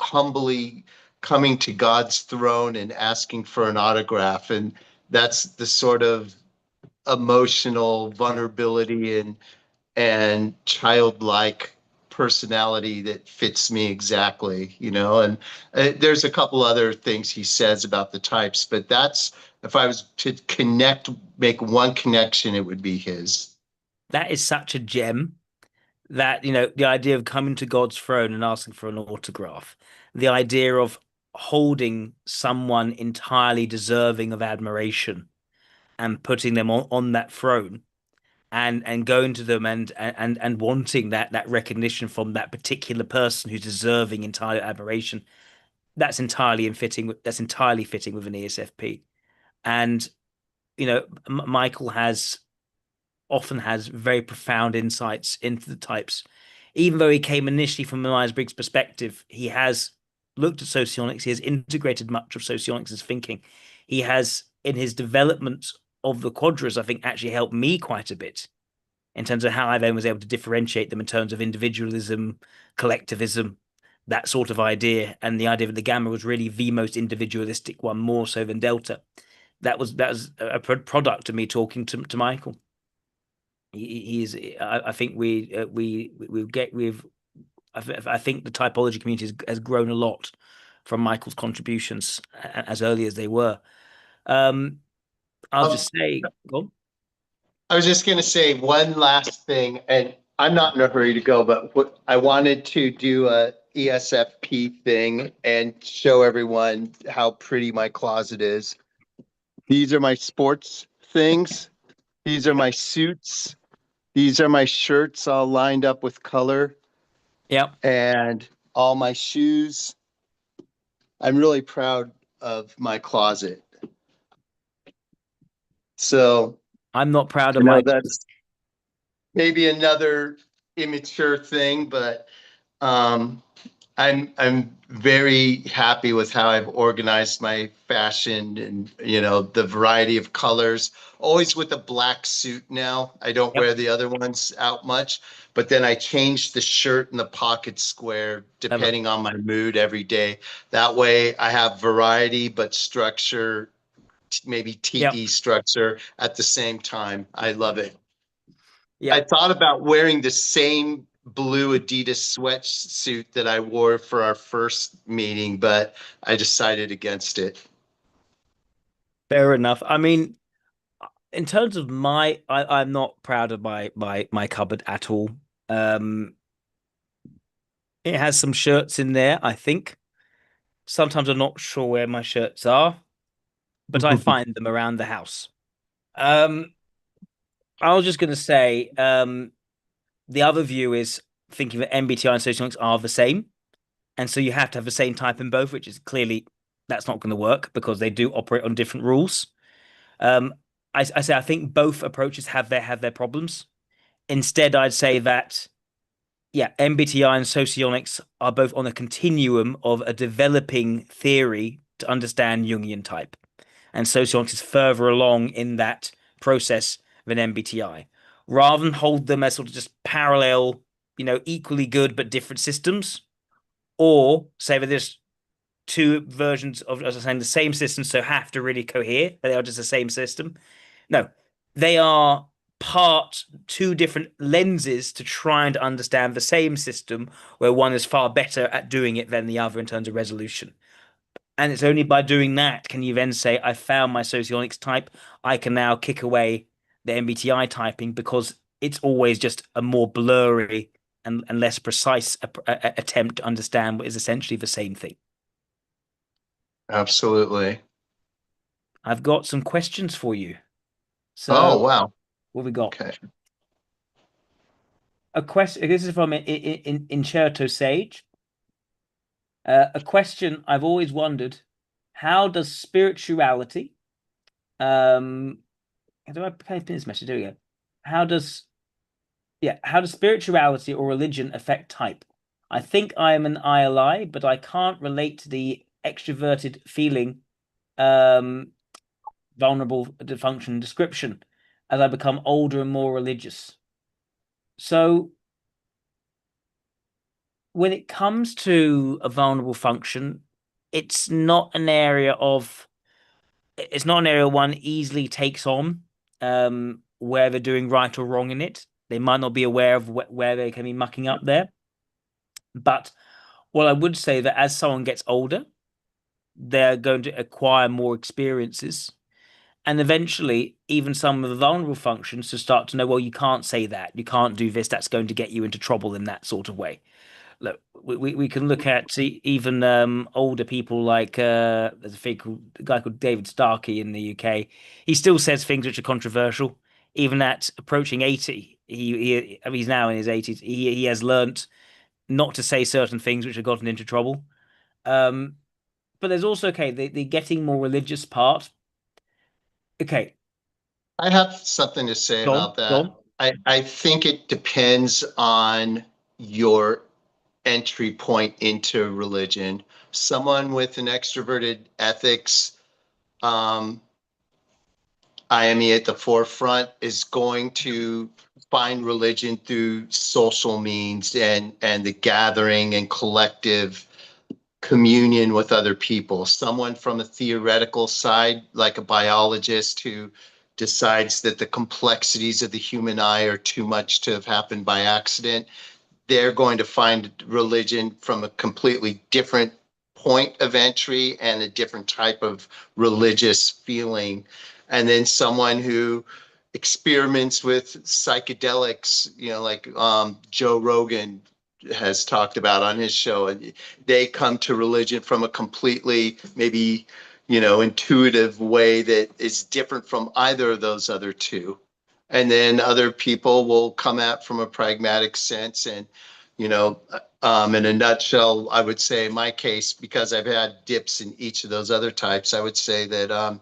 humbly coming to God's throne and asking for an autograph, and that's the sort of emotional vulnerability and childlike personality that fits me exactly, and there's a couple other things he says about the types, but that's, if I was to make one connection, it would be his. That is such a gem that, the idea of coming to God's throne and asking for an autograph, the idea of holding someone entirely deserving of admiration and putting them on that throne and going to them and wanting that recognition from that particular person who's deserving entire admiration. that's entirely fitting with an ESFP. And Michael has often has very profound insights into the types. Even though he came initially from a Myers-Briggs perspective, he has looked at socionics. He has integrated much of socionics' thinking. He has, in his development of the quadras, I think actually helped me quite a bit in terms of how I then was able to differentiate them in terms of individualism, collectivism, that sort of idea, and the idea that the gamma was really the most individualistic one, more so than delta. That was a product of me talking to Michael. He's I think we get we've I think the typology community has grown a lot from Michael's contributions as early as they were. Um, I'll Um, just say, go on. I was just going to say one last thing, and I'm not in a hurry to go, but I wanted to do a ESFP thing and show everyone how pretty my closet is. These are my sports things. These are my suits. These are my shirts all lined up with color Yeah, and all my shoes. I'm really proud of my closet. So I'm not proud I of know my. that's maybe another immature thing, but um, I'm very happy with how I've organized my fashion and the variety of colors. Always with a black suit now. I don't Yep, wear the other ones out much, but then I change the shirt and the pocket square clever. depending on my mood every day. That way I have variety but structure, maybe Yep, TE structure at the same time. I love it. I yep. thought about wearing the same blue Adidas sweatsuit that I wore for our first meeting, but I decided against it. Fair enough. I mean, in terms of I'm not proud of my cupboard at all. Um, it has some shirts in there, I think. Sometimes I'm not sure where my shirts are, but I find them around the house. Um, I was just going to say, the other view is thinking that MBTI and socioeconomics are the same. And so you have to have the same type in both, which is clearly that's not going to work because they do operate on different rules. Um, I say I think both approaches have their problems. Instead, I'd say that yeah, MBTI and socionics are both on a continuum of a developing theory to understand Jungian type. And socionics is further along in that process than MBTI. Rather than hold them as sort of just parallel, equally good but different systems, or say that there's two versions of, as I was saying, the same system, so have to really cohere. They are just the same system. No, they are part two different lenses to try and understand the same system, where one is far better at doing it than the other in terms of resolution. And it's only by doing that can you then say, I found my socionics type. I can now kick away the MBTI typing because it's always just a more blurry and less precise attempt to understand what is essentially the same thing. Absolutely. I've got some questions for you. Oh, So, wow. what have we got? Okay. A question. This is from Incerto Sage. A question I've always wondered: how does spirituality? How do I pin this message? There we go. How does How does spirituality or religion affect type? I think I am an ILI, but I can't relate to the extroverted feeling, um, vulnerable to function description as I become older and more religious. So when it comes to a vulnerable function, it's not an area of it's not an area one easily takes on, where they're doing right or wrong in it. They might not be aware of where they can be mucking up there. But what I would say that as someone gets older, they're going to acquire more experiences. And eventually, even some of the vulnerable functions to start to know, well, you can't say that, you can't do this, that's going to get you into trouble in that sort of way. Look, we can look at even older people like there's a guy called David Starkey in the UK. He still says things which are controversial. Even at approaching 80, I mean, he's now in his 80s. He has learnt not to say certain things which have gotten into trouble. Um, but there's also okay, the getting more religious part. Okay, I have something to say go on, about go that. on. I think it depends on your entry point into religion. Someone with an extroverted ethics, um, IME at the forefront, is going to find religion through social means and the gathering and collective communion with other people. Someone from a theoretical side, like a biologist who decides that the complexities of the human eye are too much to have happened by accident, they're going to find religion from a completely different point of entry and a different type of religious feeling. And then someone who experiments with psychedelics, like Joe Rogan has talked about on his show, and they come to religion from a completely maybe intuitive way that is different from either of those other two. And then other people will come at from a pragmatic sense. And you know in a nutshell, I would say in my case, because I've had dips in each of those other types, I would say that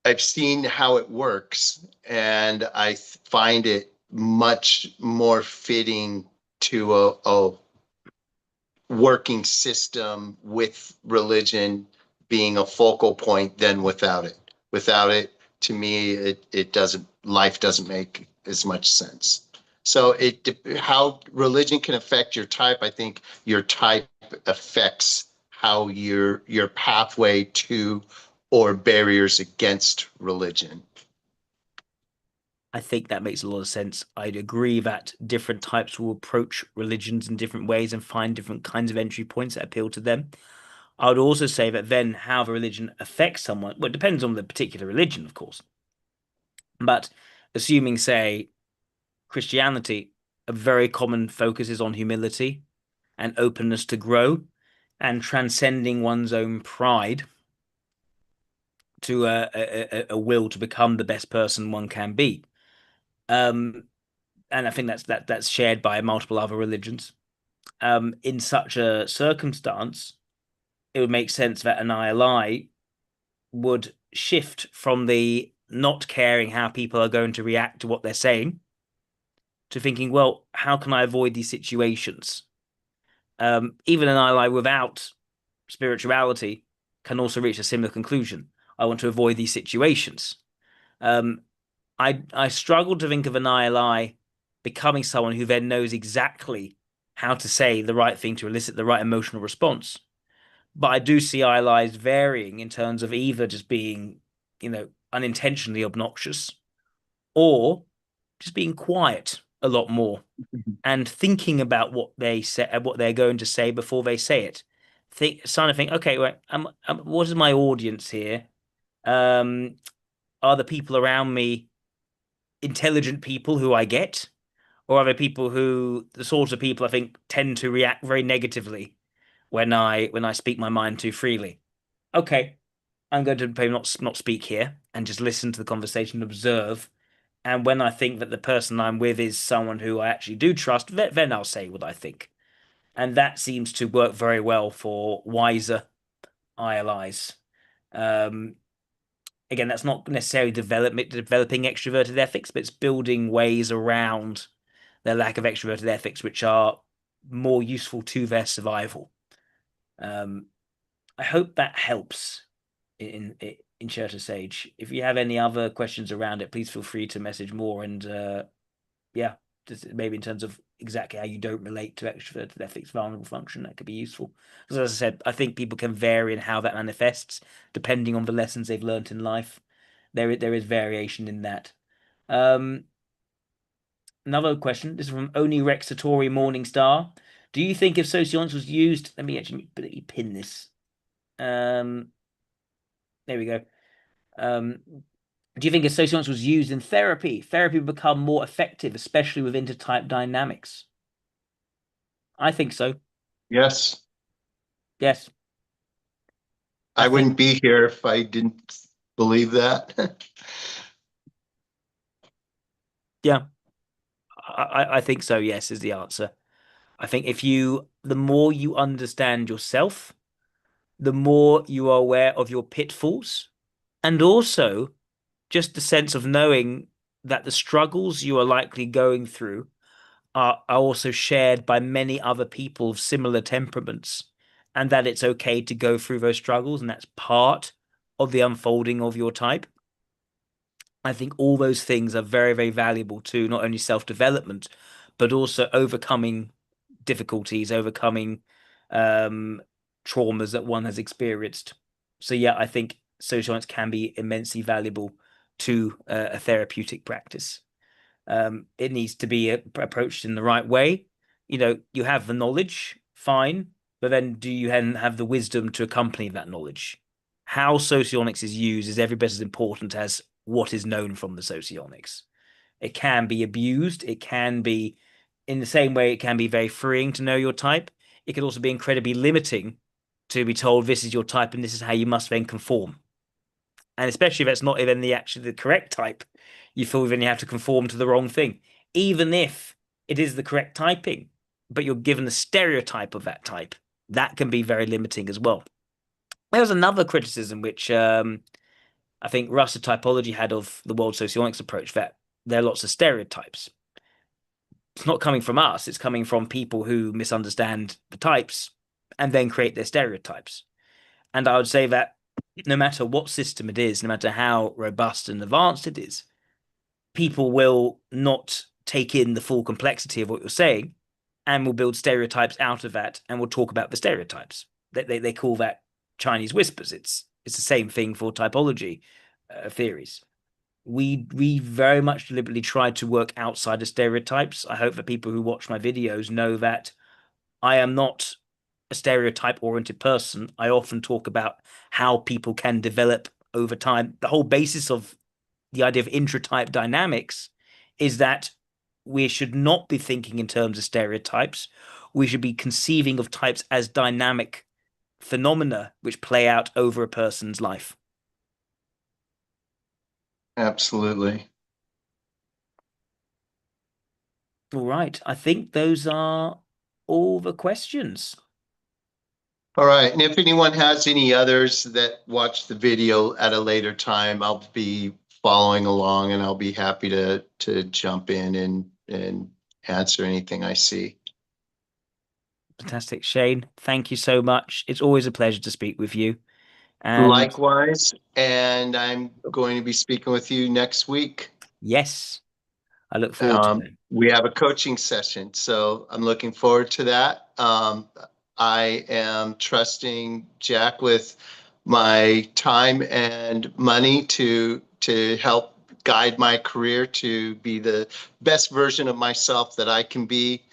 I've seen how it works, and I find it much more fitting to a working system with religion being a focal point than without it. Without it, to me, it doesn't, life doesn't make as much sense. So how religion can affect your type, I think your type affects how your pathway to or barriers against religion. I think that makes a lot of sense. I'd agree that different types will approach religions in different ways and find different kinds of entry points that appeal to them. I would also say that then how the religion affects someone, well, it depends on the particular religion, of course. But assuming, say, Christianity, a very common focus is on humility and openness to grow and transcending one's own pride to a will to become the best person one can be. Um, and I think that's shared by multiple other religions. In such a circumstance, it would make sense that an ILI would shift from the not caring how people are going to react to what they're saying to thinking, well, how can I avoid these situations? Even an ILI without spirituality can also reach a similar conclusion. I want to avoid these situations. Um, I struggle to think of an ILI becoming someone who then knows exactly how to say the right thing to elicit the right emotional response. But I do see ILIs varying in terms of either just being, unintentionally obnoxious or just being quiet a lot more and thinking about what they say, what they're going to say before they say it. Think, okay, wait, what is my audience here? Um, are the people around me intelligent people who I get, or are there people who the sorts of people I think tend to react very negatively when I speak my mind too freely? Okay, I'm going to maybe not speak here and just listen to the conversation, observe. And when I think that the person I'm with is someone who I actually do trust, then I'll say what I think. And that seems to work very well for wiser ILIs. Um, Again, that's not necessarily developing extroverted ethics, but it's building ways around their lack of extroverted ethics, which are more useful to their survival. Um, I hope that helps in Shirter Sage. If you have any other questions around it, please feel free to message more. And yeah, just maybe in terms of exactly how you don't relate to extroverted ethics vulnerable function, that could be useful. Because as I said, I think people can vary in how that manifests depending on the lessons they've learned in life. There is variation in that. Um, Another question. This is from Oni Rex Satori Morningstar. Do you think if socionics was used? Let me actually pin this. Um, there we go. Um, do you think if socionics was used in therapy, therapy would become more effective, especially with intertype dynamics? I think so. Yes, Yes, I I think wouldn't be here if I didn't believe that. yeah, I think so. Yes, is the answer. I think if you, the more you understand yourself, the more you are aware of your pitfalls, and also just the sense of knowing that the struggles you are likely going through are also shared by many other people of similar temperaments, and that it's okay to go through those struggles, and that's part of the unfolding of your type. I think all those things are very, very valuable to not only self-development, but also overcoming difficulties, overcoming um, traumas that one has experienced. So yeah, I think socialites can be immensely valuable to a therapeutic practice. It needs to be approached in the right way. You know, you have the knowledge, fine, but then do you then have the wisdom to accompany that knowledge? How socionics is used is every bit as important as what is known from the socionics. It can be abused. It can be, in the same way, it can be very freeing to know your type. It can also be incredibly limiting to be told this is your type and this is how you must then conform. And especially if it's not even the actually the correct type, you feel then you have to conform to the wrong thing, even if it is the correct typing, but you're given the stereotype of that type. That can be very limiting as well. There's another criticism which I think Russell typology had of the world socionics approach that there are lots of stereotypes. It's not coming from us, it's coming from people who misunderstand the types and then create their stereotypes. And I would say that no matter what system it is, no matter how robust and advanced it is, people will not take in the full complexity of what you're saying and will build stereotypes out of that and will talk about the stereotypes. They call that Chinese whispers. It's the same thing for typology theories. We very much deliberately try to work outside of stereotypes. I hope that people who watch my videos know that I am not a stereotype oriented person. I often talk about how people can develop over time. The whole basis of the idea of intratype dynamics is that we should not be thinking in terms of stereotypes. We should be conceiving of types as dynamic phenomena which play out over a person's life. Absolutely. All right. I think those are all the questions. All right. And if anyone has any others that watch the video at a later time, I'll be following along and I'll be happy to jump in and answer anything I see. Fantastic. Shane, thank you so much. It's always a pleasure to speak with you. And Likewise, and I'm going to be speaking with you next week. yes, I look forward to it. We have a coaching session, so I'm looking forward to that. I am trusting Jack with my time and money to help guide my career to be the best version of myself that I can be.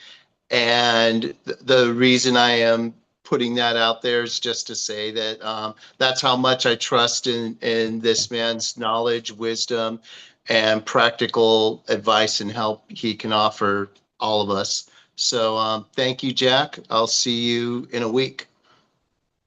And the reason I am putting that out there is just to say that that's how much I trust in this man's knowledge, wisdom, and practical advice and help he can offer all of us. So thank you, Jack. I'll see you in a week.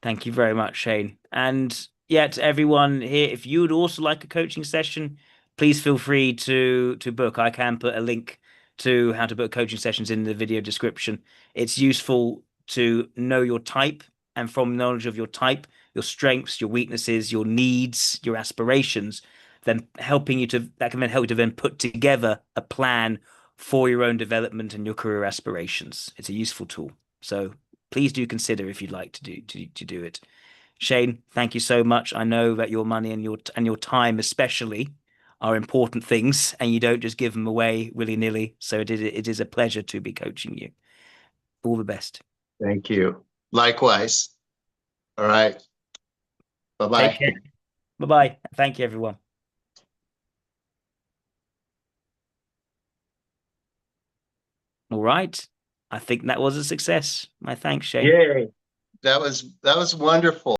Thank you very much, Shane. And yeah, to everyone here, if you would also like a coaching session, please feel free to book. I can put a link to how to book coaching sessions in the video description. It's useful to know your type, and from knowledge of your type, your strengths, your weaknesses, your needs, your aspirations, then helping you to that can then help you to then put together a plan for your own development and your career aspirations. It's a useful tool. So please do consider if you'd like to do it. Shane, thank you so much. I know that your money and your time especially are important things, and you don't just give them away willy-nilly. So it is a pleasure to be coaching you. All the best. Thank you. Likewise. All right. Bye Take bye. care. Bye-bye. Thank you, everyone. All right. I think that was a success. My thanks, Shane. Yay. That was wonderful.